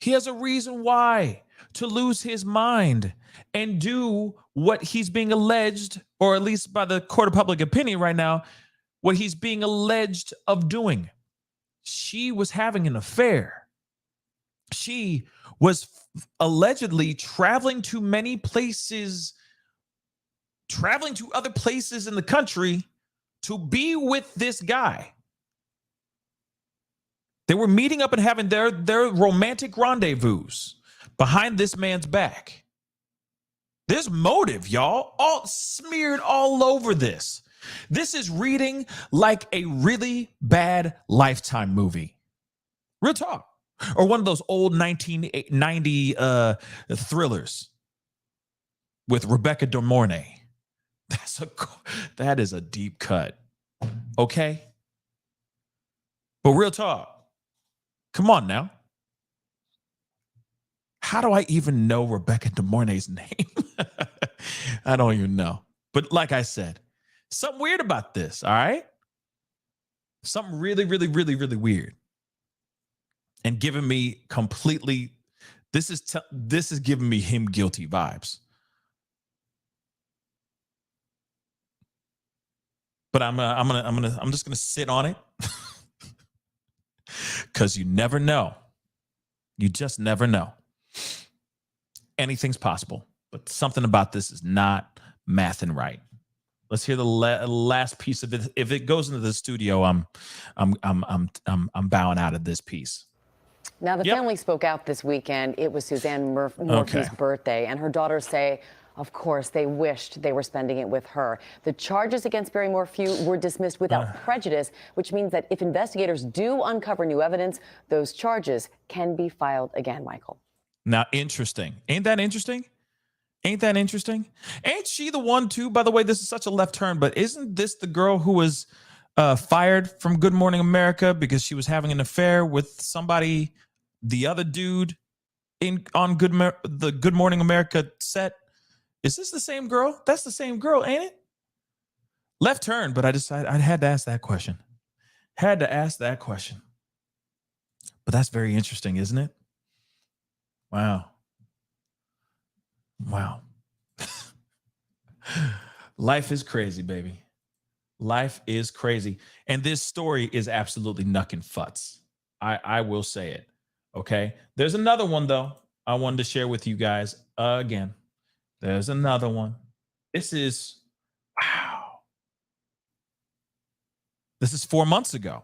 He has a reason why to lose his mind and do what he's being alleged, or at least by the court of public opinion right now, what he's being alleged of doing. She was having an affair. She was allegedly traveling to many places, traveling to other places in the country to be with this guy. They were meeting up and having their romantic rendezvous behind this man's back. There's motive, y'all, all smeared all over this. This is reading like a really bad Lifetime movie. Real talk. Or one of those old 1990 thrillers with Rebecca De Mornay. That is a deep cut. Okay? But real talk. Come on now. How do I even know Rebecca De Mornay's name? I don't even know. But like I said, something weird about this, all right? Something really, really, really, really weird. And giving me completely, this is giving me him guilty vibes. But I'm just gonna sit on it. Because you never know. You just never know. Anything's possible, but something about this is not mathing right. Let's hear the last piece of it. If it goes into the studio, I'm bowing out of this piece. Now, the family spoke out this weekend. It was Suzanne Morphew's birthday, and her daughters say, of course, they wished they were spending it with her. The charges against Barry Morphew were dismissed without prejudice, which means that if investigators do uncover new evidence, those charges can be filed again, Michael. Now, interesting. Ain't that interesting? Ain't that interesting? Ain't she the one, too? By the way, this is such a left turn, but isn't this the girl who was fired from Good Morning America because she was having an affair with somebody, the other dude on the Good Morning America set? Is this the same girl? That's the same girl, ain't it? Left turn, but I decided I had to ask that question. Had to ask that question. But that's very interesting, isn't it? Wow. Wow. Life is crazy, baby. Life is crazy. And this story is absolutely knuckin' futz. I will say it. Okay. There's another one, though, I wanted to share with you guys. again. There's another one. This is, wow. This is 4 months ago.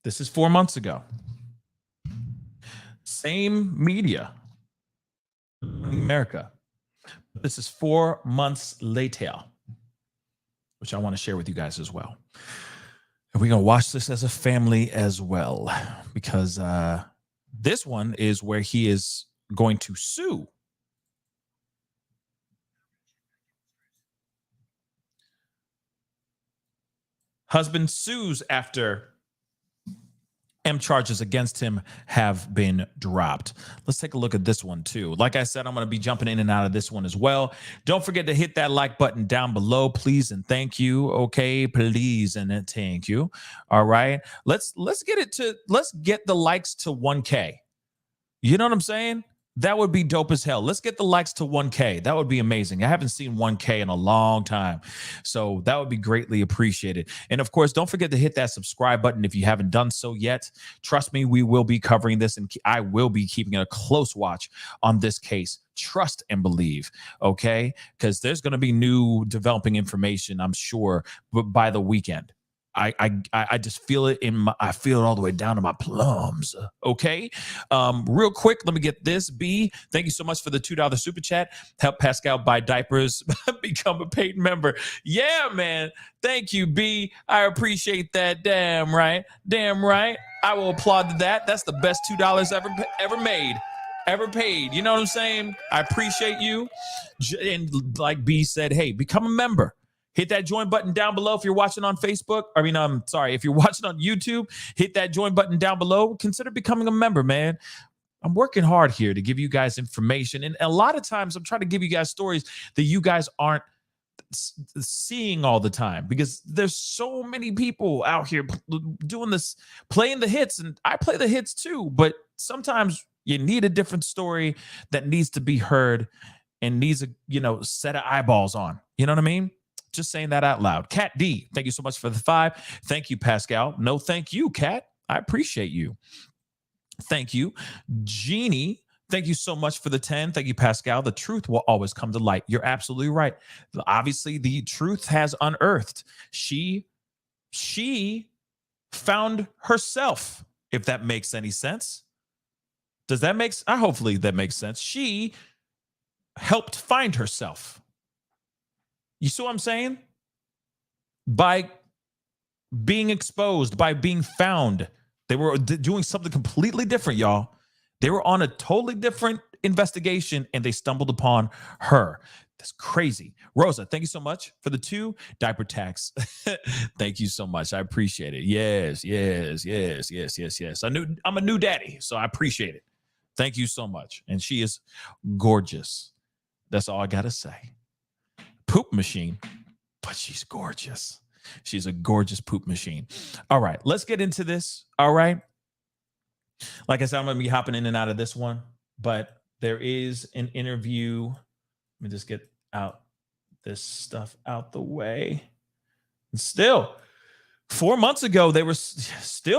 This is 4 months ago. Same media, America. This is 4 months later, which I want to share with you guys as well. And we're going to watch this as a family as well, because this one is where he is going to sue. Husband sues after M charges against him have been dropped. Let's take a look at this one too. Like I said, I'm going to be jumping in and out of this one as well. Don't forget to hit that like button down below, please and thank you. Okay, please and thank you. All right, let's get the likes to 1K. You know what I'm saying? That would be dope as hell. Let's get the likes to 1K. That would be amazing. I haven't seen 1K in a long time. So that would be greatly appreciated. And of course, don't forget to hit that subscribe button if you haven't done so yet. Trust me, we will be covering this and I will be keeping a close watch on this case. Trust and believe, okay? Because there's going to be new developing information, I'm sure, by the weekend. I just feel it I feel it all the way down to my plums. Okay. Real quick, let me get this. B, thank you so much for the $2 super chat. Help Pascal buy diapers, become a paid member. Yeah, man. Thank you, B. I appreciate that. Damn right. Damn right. I will applaud to that. That's the best $2 ever made. Ever paid. You know what I'm saying? I appreciate you. And like B said, hey, become a member. Hit that join button down below if you're watching on Facebook. If you're watching on YouTube, hit that join button down below. Consider becoming a member, man. I'm working hard here to give you guys information. And a lot of times I'm trying to give you guys stories that you guys aren't seeing all the time, because there's so many people out here doing this, playing the hits. And I play the hits too, but sometimes you need a different story that needs to be heard and needs a, set of eyeballs on. You know what I mean? Just saying that out loud. Kat D, thank you so much for the 5. Thank you, Pascal. No, thank you, Kat. I appreciate you. Thank you. Jeannie, thank you so much for the 10. Thank you, Pascal. The truth will always come to light. You're absolutely right. Obviously, the truth has unearthed. She found herself, if that makes any sense. Does that make sense? Hopefully that makes sense. She helped find herself. You see what I'm saying? By being exposed, by being found. They were doing something completely different, y'all. They were on a totally different investigation and they stumbled upon her. That's crazy. Rosa, thank you so much for the 2 diaper tax. Thank you so much. I appreciate it. Yes. I'm a new daddy, so I appreciate it. Thank you so much. And she is gorgeous. That's all I got to say. Poop machine, but she's gorgeous. She's a gorgeous poop machine. All right, let's get into this. All right. Like I said, I'm going to be hopping in and out of this one, but there is an interview. Let me just get out this stuff out the way. And still, 4 months ago,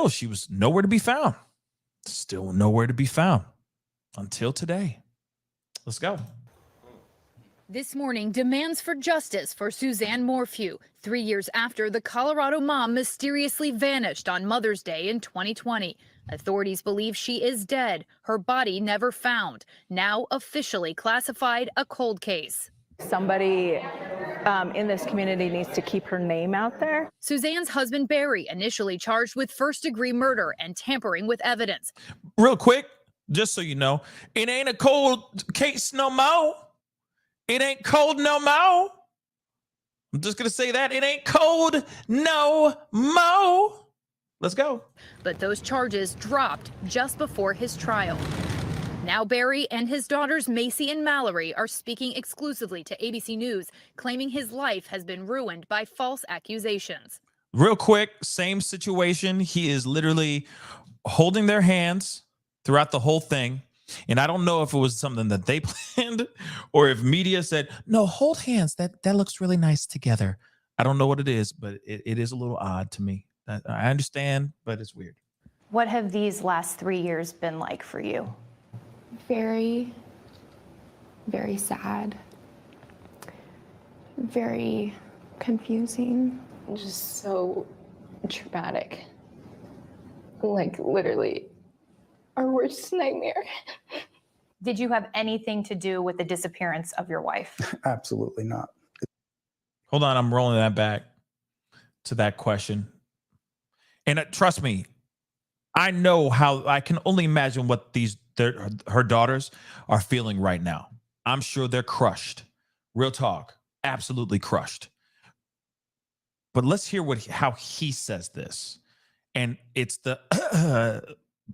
she was nowhere to be found. Still nowhere to be found until today. Let's go. This morning, demands for justice for Suzanne Morphew, 3 years after the Colorado mom mysteriously vanished on Mother's Day in 2020. Authorities believe she is dead, her body never found, now officially classified a cold case. Somebody in this community needs to keep her name out there. Suzanne's husband, Barry, initially charged with first-degree murder and tampering with evidence. Real quick, just so you know, it ain't a cold case no more. It ain't cold no more. I'm just going to say that. It ain't cold no more. Let's go. But those charges dropped just before his trial. Now Barry and his daughters Macy and Mallory are speaking exclusively to ABC News, claiming his life has been ruined by false accusations. Real quick, same situation. He is literally holding their hands throughout the whole thing. And I don't know if it was something that they planned or if media said, no, hold hands. That looks really nice together. I don't know what it is, but it is a little odd to me. I understand, but it's weird. What have these last 3 years been like for you? Very very sad, very confusing. Just so traumatic. Like literally our worst nightmare. Did you have anything to do with the disappearance of your wife? Absolutely not. Hold on, I'm rolling that back to that question. And trust me, I know how, I can only imagine what her daughters are feeling right now. I'm sure they're crushed. Real talk, absolutely crushed. But let's hear how he says this. And it's the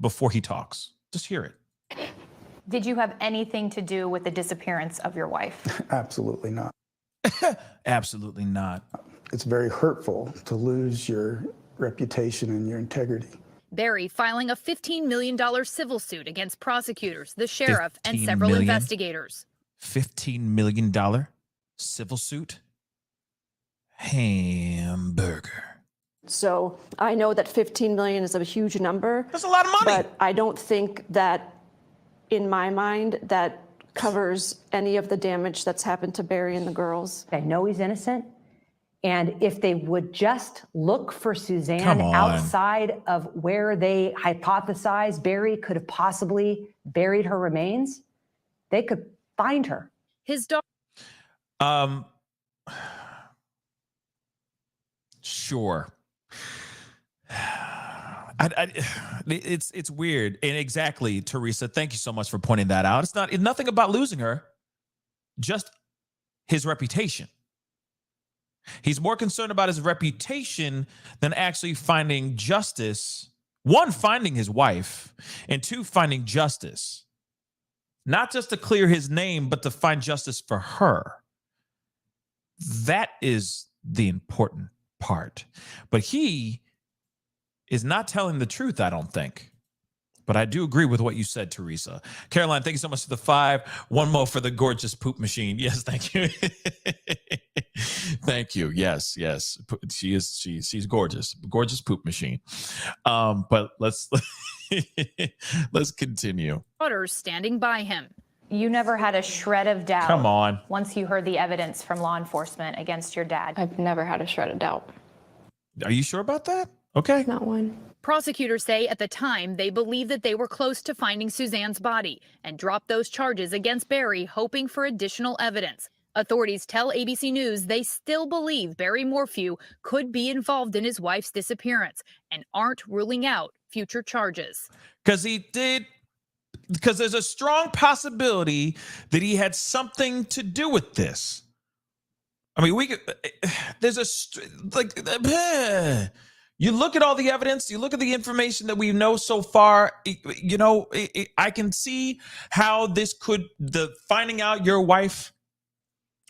before he talks. Just hear it. Did you have anything to do with the disappearance of your wife? Absolutely not. Absolutely not. It's very hurtful to lose your reputation and your integrity. Barry filing a $15 million civil suit against prosecutors, the sheriff, and several million? investigators. $15 million civil suit? Hamburger. So I know that 15 million is a huge number. That's a lot of money. But I don't think that, in my mind, that covers any of the damage that's happened to Barry and the girls. I know he's innocent. And if they would just look for Suzanne outside of where they hypothesize Barry could have possibly buried her remains, they could find her. His daughter. Sure. It's weird. And exactly, Teresa, thank you so much for pointing that out. It's nothing about losing her, just his reputation. He's more concerned about his reputation than actually finding justice. One, finding his wife, and two, finding justice. Not just to clear his name, but to find justice for her. That is the important part. But he is not telling the truth, I don't think. But I do agree with what you said, Teresa. Caroline, thank you so much for the 5. One more for the gorgeous poop machine. Yes, thank you. Thank you. Yes. She's gorgeous. Gorgeous poop machine. But let's continue. Daughters standing by him. You never had a shred of doubt. Come on. Once you heard the evidence from law enforcement against your dad. I've never had a shred of doubt. Are you sure about that? Okay. Not one. Prosecutors say at the time they believed that they were close to finding Suzanne's body and dropped those charges against Barry, hoping for additional evidence. Authorities tell ABC News they still believe Barry Morphew could be involved in his wife's disappearance and aren't ruling out future charges. Because there's a strong possibility that he had something to do with this. I mean, you look at all the evidence, you look at the information that we know so far, I can see how the finding out your wife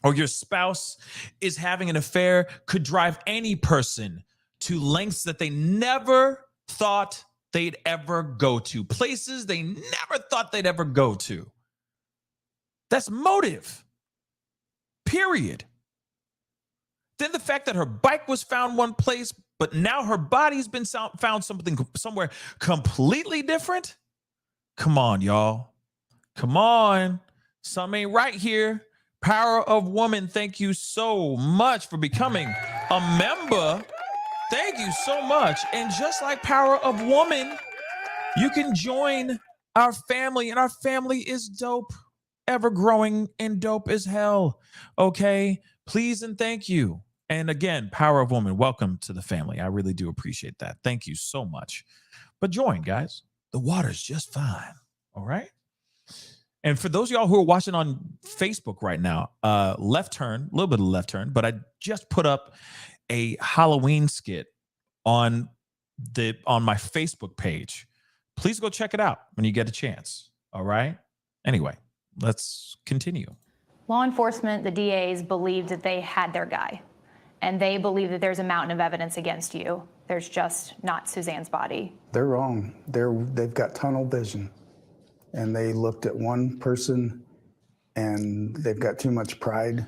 or your spouse is having an affair could drive any person to lengths that they never thought they'd ever go to, places they never thought they'd ever go to. That's motive, period. Then the fact that her bike was found one place, but now her body's been found somewhere completely different. Come on, y'all. Come on. Something ain't right here. Power of Woman, thank you so much for becoming a member. Thank you so much. And just like Power of Woman, you can join our family, and our family is dope, ever growing, and dope as hell. Okay? Please and thank you. And again, Power of Woman, welcome to the family. I really do appreciate that. Thank you so much. But join, guys. The water's just fine. All right? And for those of y'all who are watching on Facebook right now, Left Turn, a little bit of Left Turn, but I just put up a Halloween skit on my Facebook page. Please go check it out when you get a chance. All right? Anyway, let's continue. Law enforcement, the DAs, believed that they had their guy, and they believe that there's a mountain of evidence against you. There's just not Suzanne's body. They're wrong. They've got tunnel vision. And they looked at one person, and they've got too much pride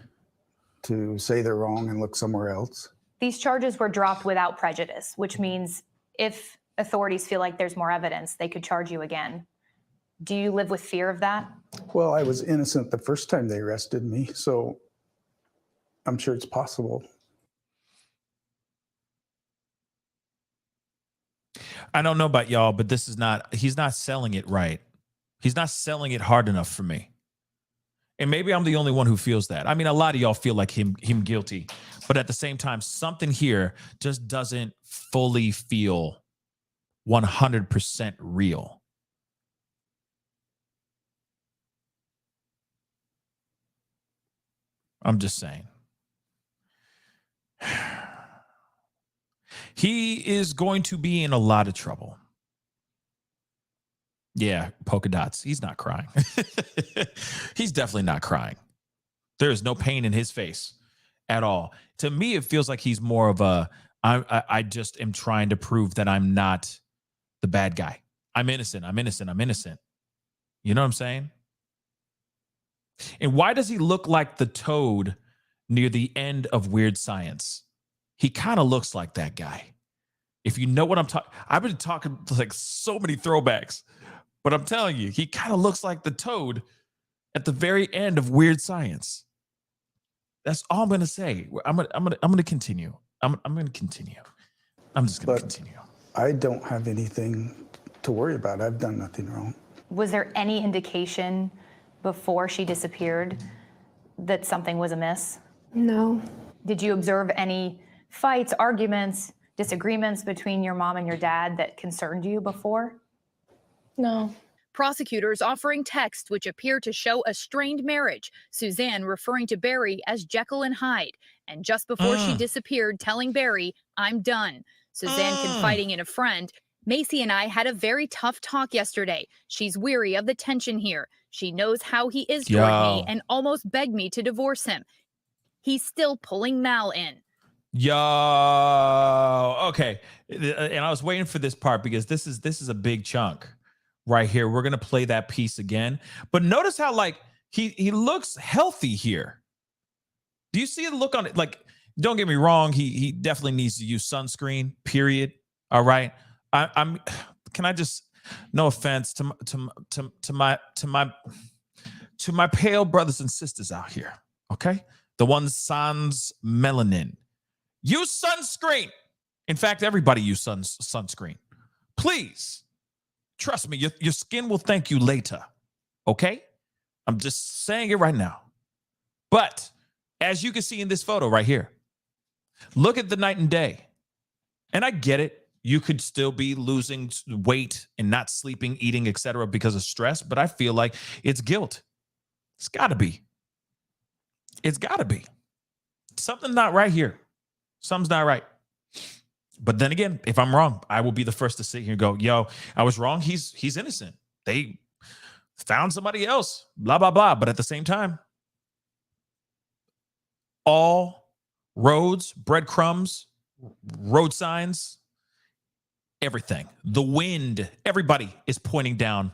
to say they're wrong and look somewhere else. These charges were dropped without prejudice, which means if authorities feel like there's more evidence, they could charge you again. Do you live with fear of that? Well, I was innocent the first time they arrested me, so I'm sure it's possible. I don't know about y'all, but he's not selling it right. He's not selling it hard enough for me. And maybe I'm the only one who feels that. I mean, a lot of y'all feel like him guilty, but at the same time, something here just doesn't fully feel 100% real. I'm just saying. He is going to be in a lot of trouble. Yeah, polka dots. He's not crying. He's definitely not crying. There is no pain in his face at all. To me, it feels like he's more of I just am trying to prove that I'm not the bad guy. I'm innocent. I'm innocent. I'm innocent. You know what I'm saying? And why does he look like the toad near the end of Weird Science? He kind of looks like that guy. If you know what I'm talking, I've been talking like so many throwbacks, but I'm telling you, he kind of looks like the toad at the very end of Weird Science. That's all I'm gonna say. I'm gonna continue. I'm gonna continue. I'm just gonna continue. I don't have anything to worry about. I've done nothing wrong. Was there any indication before she disappeared that something was amiss? No. Did you observe any fights, arguments, disagreements between your mom and your dad that concerned you before? No. Prosecutors offering texts which appear to show a strained marriage, Suzanne referring to Barry as Jekyll and Hyde, and just before she disappeared telling Barry, "I'm done." Suzanne confiding in a friend, "Macy and I had a very tough talk yesterday. She's weary of the tension here. She knows how he is toward me and almost begged me to divorce him. He's still pulling Mal in." Yo, okay. And I was waiting for this part because this is a big chunk right here. We're gonna play that piece again. But notice how like he looks healthy here. Do you see the look on it? Like, don't get me wrong, he definitely needs to use sunscreen, period. All right. I'm can I just, no offense to my pale brothers and sisters out here, okay? The ones sans melanin. Use sunscreen. In fact, everybody use sunscreen. Please. Trust me, your skin will thank you later. Okay? I'm just saying it right now. But as you can see in this photo right here, look at the night and day. And I get it. You could still be losing weight and not sleeping, eating, etc. because of stress, but I feel like it's guilt. It's got to be. It's got to be. Something not right here. Something's not right. But then again, if I'm wrong, I will be the first to sit here and go, yo, I was wrong. He's innocent. They found somebody else, blah, blah, blah. But at the same time, all roads, breadcrumbs, road signs, everything, the wind, everybody is pointing down.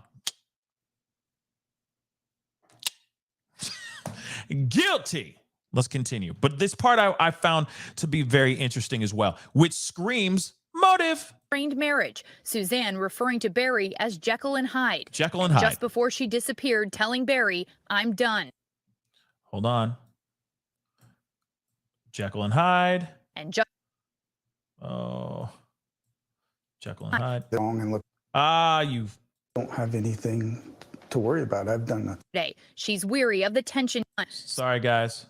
Guilty. Let's continue. But this part I found to be very interesting as well, which screams motive. Strained marriage, Suzanne referring to Barry as Jekyll and Hyde. Jekyll and Hyde. Just before she disappeared telling Barry, "I'm done." Hold on. Jekyll and Hyde. And Jekyll and Hyde. Wrong and look. You don't have anything to worry about. I've done nothing. Today, she's weary of the tension. Sorry, guys.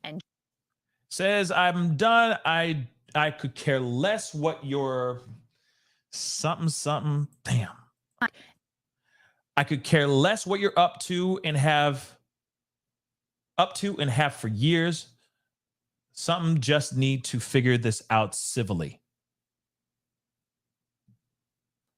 And says, "I'm done. I could care less what your something. Damn. I could care less what you're up to and have for years. Something just need to figure this out civilly."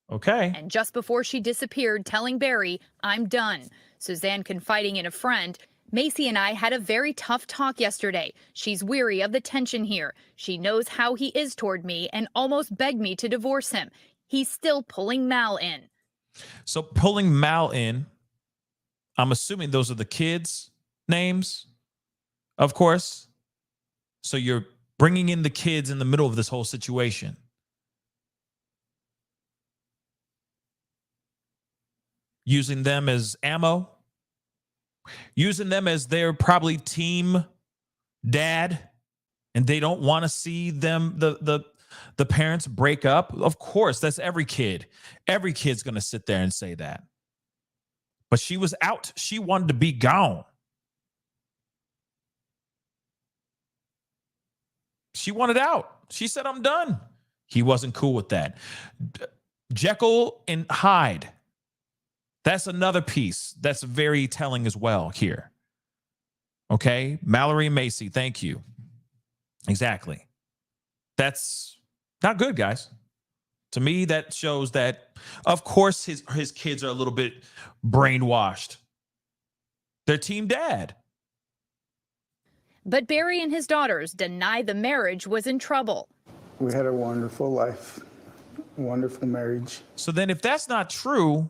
Okay. And just before she disappeared telling Barry, "I'm done." Suzanne confiding in a friend, "Macy and I had a very tough talk yesterday. She's weary of the tension here. She knows how he is toward me and almost begged me to divorce him. He's still pulling Mal in." So pulling Mal in, I'm assuming those are the kids' names, of course. So you're bringing in the kids in the middle of this whole situation. using them as ammo, using them as their probably team dad, and they don't want to see them, the parents break up. Of course, that's every kid. Every kid's going to sit there and say that. But she was out. She wanted to be gone. She wanted out. She said, I'm done. He wasn't cool with that. Jekyll and Hyde. That's another piece that's very telling as well here. Okay. Mallory Macy. Thank you. Exactly. That's not good, guys. To me, that shows that, of course, his kids are a little bit brainwashed. They're team dad. But Barry and his daughters deny the marriage was in trouble. We had a wonderful life, wonderful marriage. So then if that's not true,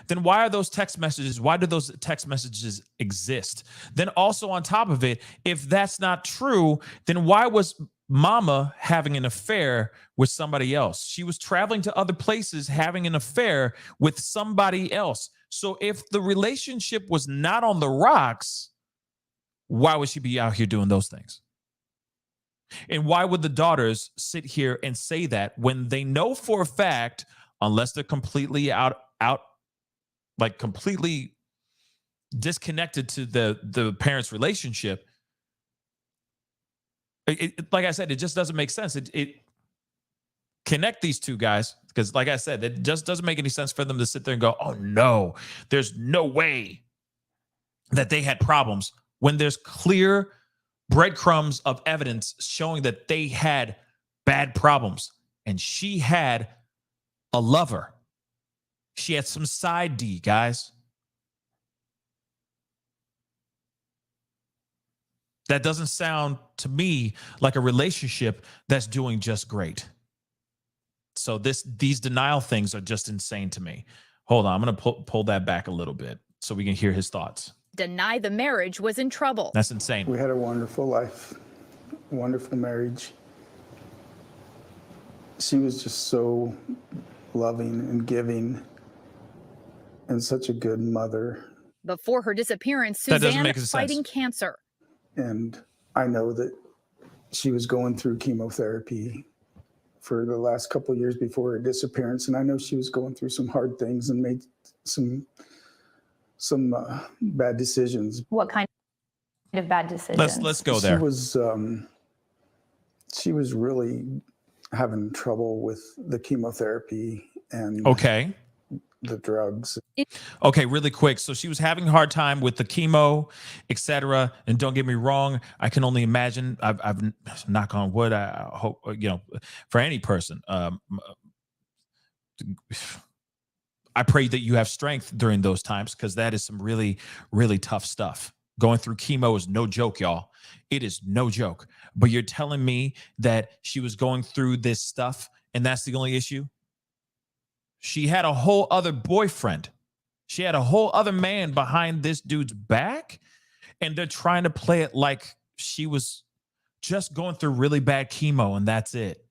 then why are those text messages? Why do those text messages exist? Then also on top of it, if that's not true, then why was Mama having an affair with somebody else? She was traveling to other places, having an affair with somebody else. So if the relationship was not on the rocks, why would she be out here doing those things? And why would the daughters sit here and say that when they know for a fact, unless they're completely like completely disconnected to the parents' relationship, like I said, it just doesn't make sense. It connect these two guys, because like I said, it just doesn't make any sense for them to sit there and go, oh no, there's no way that they had problems, when there's clear breadcrumbs of evidence showing that they had bad problems. And she had a lover. She had some side D, guys. That doesn't sound to me like a relationship that's doing just great. So these denial things are just insane to me. Hold on, I'm going to pull that back a little bit so we can hear his thoughts. Deny the marriage was in trouble. That's insane. We had a wonderful life, wonderful marriage. She was just so loving and giving and such a good mother. Before her disappearance, Suzanne was fighting cancer. And I know that she was going through chemotherapy for the last couple of years before her disappearance. And I know she was going through some hard things and made some bad decisions. What kind of bad decisions? Let's go there. She was really having trouble with the chemotherapy and the drugs. Okay, really quick. So she was having a hard time with the chemo, etc. And don't get me wrong, I can only imagine. I've knock on wood. I hope, for any person, I pray that you have strength during those times, because that is some really, really tough stuff. Going through chemo is no joke, y'all. It is no joke. But you're telling me that she was going through this stuff and that's the only issue? She had a whole other boyfriend. She had a whole other man behind this dude's back, and they're trying to play it like she was just going through really bad chemo and that's it.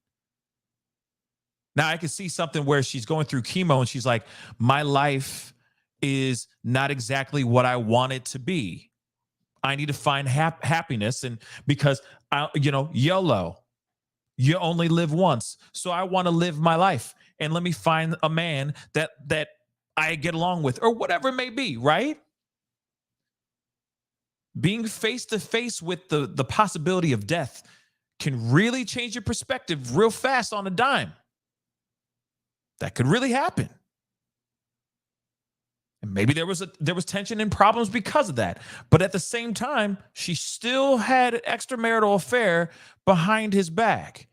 Now, I can see something where she's going through chemo and she's like, my life is not exactly what I want it to be. I need to find happiness. And because, YOLO, you only live once. So I want to live my life. And let me find a man that I get along with, or whatever it may be, right? Being face to face with the possibility of death can really change your perspective real fast on a dime. That could really happen. And maybe there was tension and problems because of that. But at the same time, she still had an extramarital affair behind his back.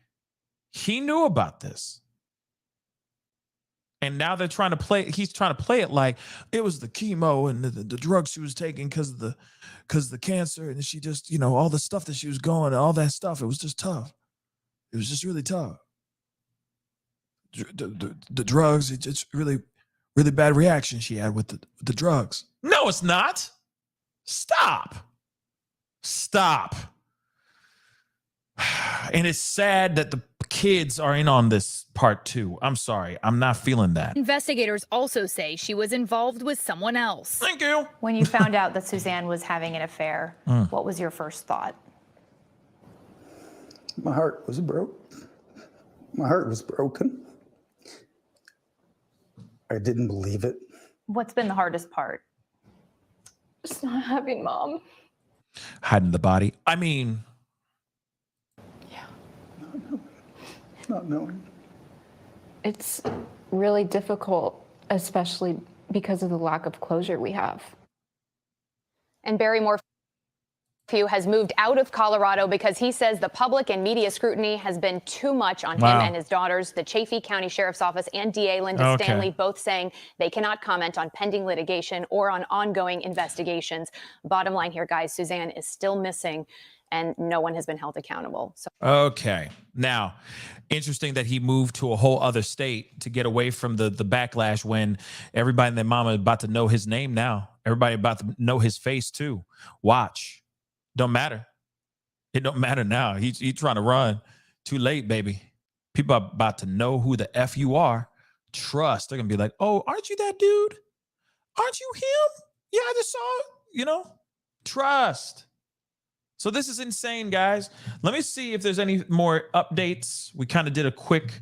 He knew about this. And now he's trying to play it like it was the chemo and the drugs she was taking because of the cancer. And she just, all the stuff that she was going, all that stuff. It was just tough. It was just really tough. The drugs, it's just really, really bad reaction she had with the drugs. No, it's not. Stop. And it's sad that the kids are in on this part too. I'm sorry. I'm not feeling that. Investigators also say she was involved with someone else. Thank you. When you found out that Suzanne was having an affair, what was your first thought? My heart was broke. My heart was broken. I didn't believe it. What's been the hardest part? Just not having Mom. Hiding the body. I mean, Not knowing. It's really difficult, especially because of the lack of closure we have. And Barry Morphew has moved out of Colorado because he says the public and media scrutiny has been too much on him and his daughters. The Chaffee County Sheriff's Office and DA Linda Stanley both saying they cannot comment on pending litigation or on ongoing investigations. Bottom line here, guys, Suzanne is still missing and no one has been held accountable. So okay. Now, interesting that he moved to a whole other state to get away from the backlash when everybody and their mama is about to know his name now. Everybody about to know his face too. Watch. Don't matter. It don't matter now. He's trying to run. Too late, baby. People are about to know who the F you are. Trust. They're going to be like, oh, aren't you that dude? Aren't you him? Yeah, I just saw it. You know? Trust. So this is insane, guys. Let me see if there's any more updates. We kind of did a quick,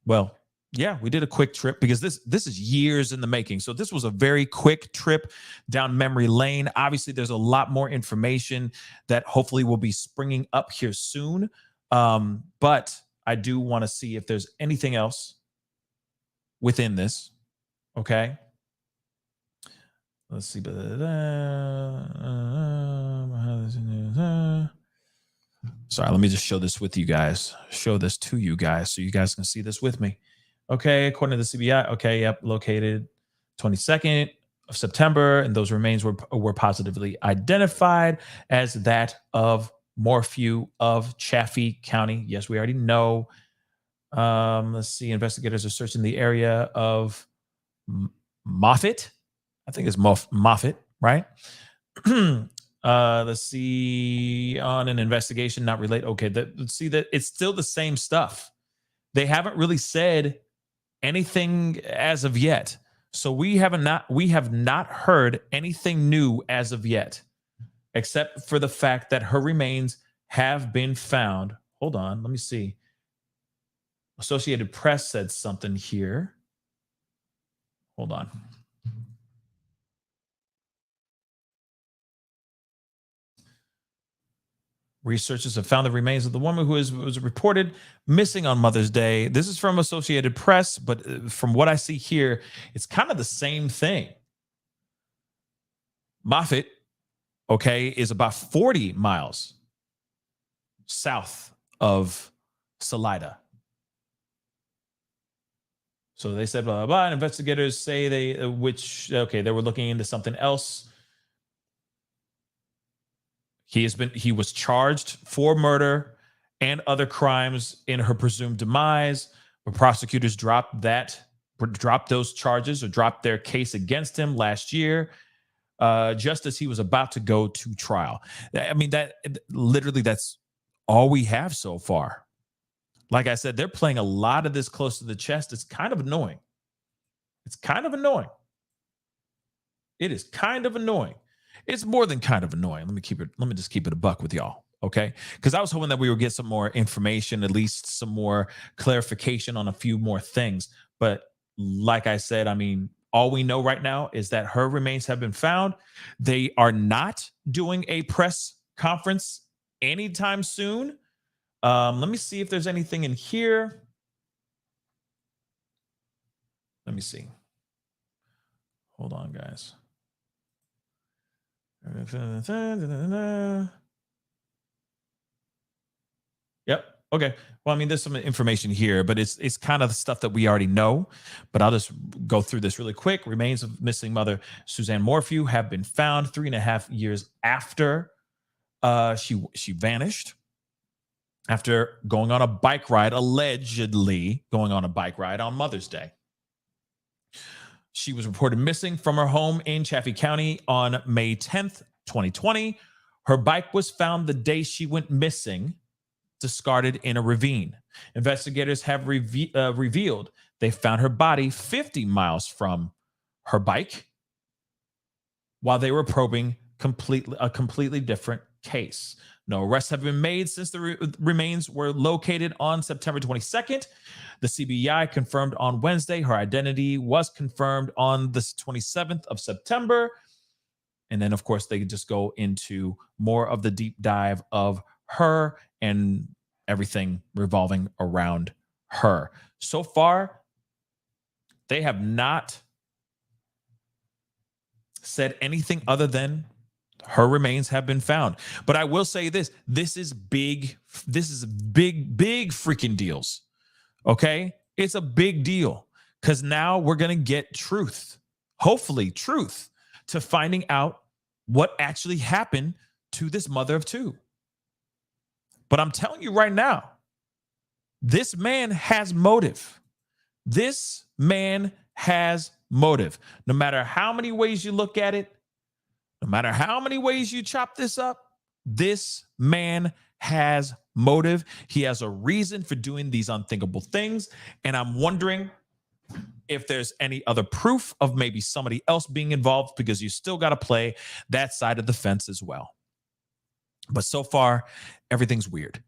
well, yeah, we did a quick trip because this is years in the making. So this was a very quick trip down memory lane. Obviously, there's a lot more information that hopefully will be springing up here soon. But I do want to see if there's anything else within this. Okay. Let's see. Sorry, let me just show this with you guys. Show this to you guys so you guys can see this with me. Okay, according to the CBI, okay, yep, located 22nd of September, and those remains were positively identified as that of Morphew of Chaffee County. Yes, we already know. Let's see, investigators are searching the area of Moffett. I think it's Moffett, right? Let's see, on an investigation not related. Okay, let's see that it's still the same stuff. They haven't really said anything as of yet. So we have not heard anything new as of yet, except for the fact that her remains have been found. Hold on, let me see. Associated Press said something here. Hold on. Researchers have found the remains of the woman who was reported missing on Mother's Day. This is from Associated Press, but from what I see here, it's kind of the same thing. Moffett, okay, is about 40 miles south of Salida. So they said, blah, blah, blah. And investigators say they were looking into something else. He was charged for murder and other crimes in her presumed demise, but prosecutors dropped those charges or dropped their case against him last year, just as he was about to go to trial. I mean, that's all we have so far. Like I said, they're playing a lot of this close to the chest. It's kind of annoying. It is kind of annoying. It's more than kind of annoying. Let me just keep it a buck with y'all, okay? Because I was hoping that we would get some more information, at least some more clarification on a few more things. But like I said, I mean, all we know right now is that her remains have been found. They are not doing a press conference anytime soon. Let me see if there's anything in here. Let me see. Hold on, guys. Yep. Okay. Well, I mean, there's some information here, but it's kind of the stuff that we already know. But I'll just go through this really quick. Remains of missing mother Suzanne Morphew have been found 3.5 years after she vanished. After going on a bike ride, allegedly going on a bike ride on Mother's Day. She was reported missing from her home in Chaffee County on May 10th, 2020. Her bike was found the day she went missing discarded in a ravine. Investigators have revealed they found her body 50 miles from her bike while they were probing a completely different case. No arrests have been made since the remains were located on September 22nd. The CBI confirmed on Wednesday her identity was confirmed on the 27th of September. And then, of course, they just go into more of the deep dive of her and everything revolving around her. So far, they have not said anything other than her remains have been found. But I will say this, this is big freaking deals. Okay? It's a big deal because now we're going to get truth, hopefully truth, to finding out what actually happened to this mother of two. But I'm telling you right now, this man has motive. This man has motive. No matter how many ways you look at it, no matter how many ways you chop this up, this man has motive. He has a reason for doing these unthinkable things. And I'm wondering if there's any other proof of maybe somebody else being involved, because you still got to play that side of the fence as well. But so far, everything's weird.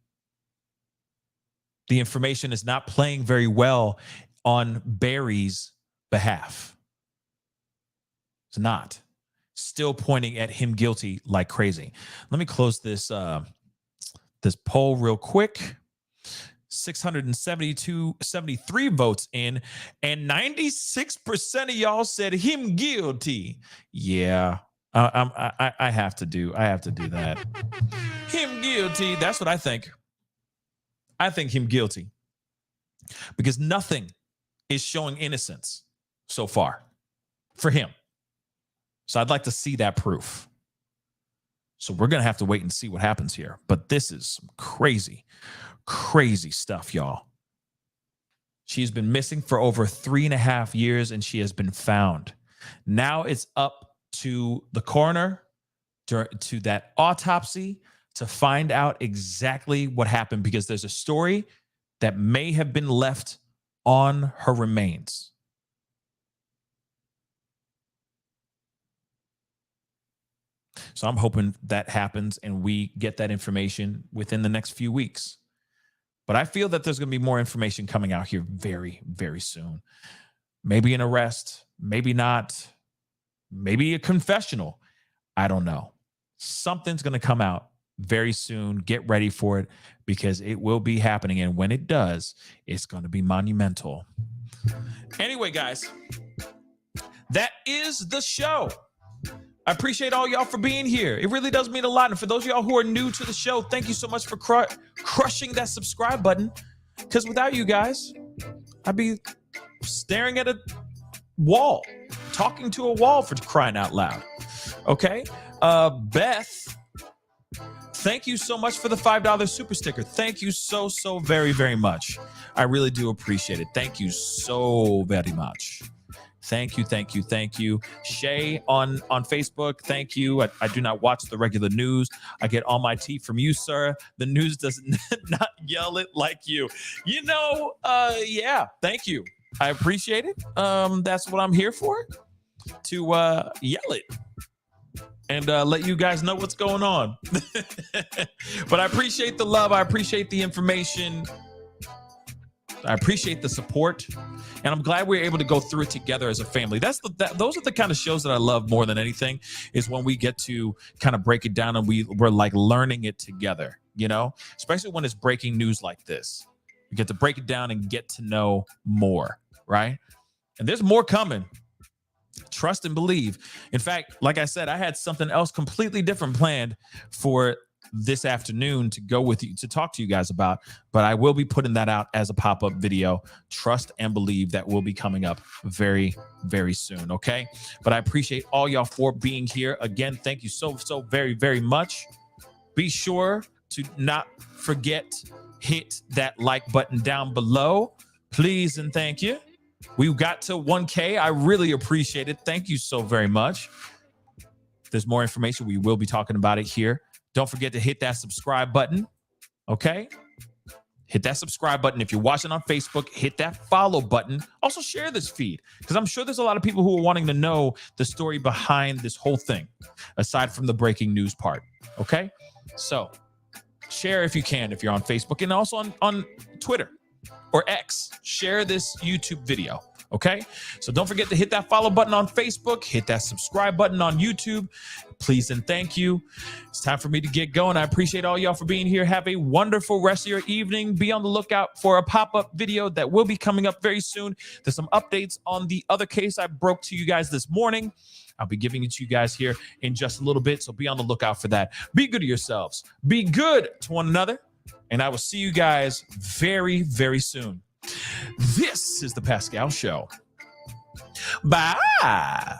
The information is not playing very well on Barry's behalf. It's not. Still pointing at him guilty like crazy. Let me close this this poll real quick. 673 votes in, and 96% of y'all said him guilty. Yeah, I have to do that. Him guilty. That's what I think. I think him guilty because nothing is showing innocence so far for him. So I'd like to see that proof. So we're going to have to wait and see what happens here. But this is some crazy, crazy stuff, y'all. She's been missing for over 3.5 years, and she has been found. Now it's up to the coroner, to that autopsy, to find out exactly what happened, because there's a story that may have been left on her remains. So I'm hoping that happens and we get that information within the next few weeks. But I feel that there's going to be more information coming out here very, very soon. Maybe an arrest, maybe not, maybe a confessional. I don't know. Something's going to come out very soon. Get ready for it because it will be happening. And when it does, it's going to be monumental. Anyway, guys, that is the show. I appreciate all y'all for being here. It really does mean a lot. And for those of y'all who are new to the show, thank you so much for crushing that subscribe button. Because without you guys, I'd be staring at a wall, talking to a wall, for crying out loud. Okay? Beth, thank you so much for the $5 super sticker. Thank you so very, very much. I really do appreciate it. Thank you so very much. Thank you, thank you, thank you. Shay on Facebook, thank you. I do not watch the regular news. I get all my tea from you, sir. The news does not yell it like you. You know, yeah, thank you. I appreciate it. That's what I'm here for, to yell it and let you guys know what's going on. But I appreciate the love. I appreciate the information. I appreciate the support. And I'm glad we were able to go through it together as a family. Those are the kind of shows that I love more than anything, is when we get to kind of break it down and we're like learning it together, you know, especially when it's breaking news like this. You get to break it down and get to know more, right? And there's more coming. Trust and believe. In fact, like I said, I had something else completely different planned for this afternoon to go with you, to talk to you guys about, but I will be putting that out as a pop-up video. Trust and believe that will be coming up very, very soon. Okay. But I appreciate all y'all for being here. Again, thank you so very, very much. Be sure to not forget, hit that like button down below, please. And thank you. We got to 1K. I really appreciate it. Thank you so very much. If there's more information, we will be talking about it here. Don't forget to hit that subscribe button. Okay? hit that subscribe button. If you're watching on Facebook, hit that follow button. Also share this feed, because I'm sure there's a lot of people who are wanting to know the story behind this whole thing, aside from the breaking news part. Okay? So share if you can, if you're on Facebook, and also on Twitter or X. Share this YouTube video. Okay? So don't forget to hit that follow button on Facebook, hit that subscribe button on YouTube. Please and thank you. It's time for me to get going. I appreciate all y'all for being here. Have a wonderful rest of your evening. Be on the lookout for a pop-up video that will be coming up very soon. There's some updates on the other case I broke to you guys this morning. I'll be giving it to you guys here in just a little bit, so be on the lookout for that. Be good to yourselves. Be good to one another, and I will see you guys very, very soon. This is The Pascal Show. Bye.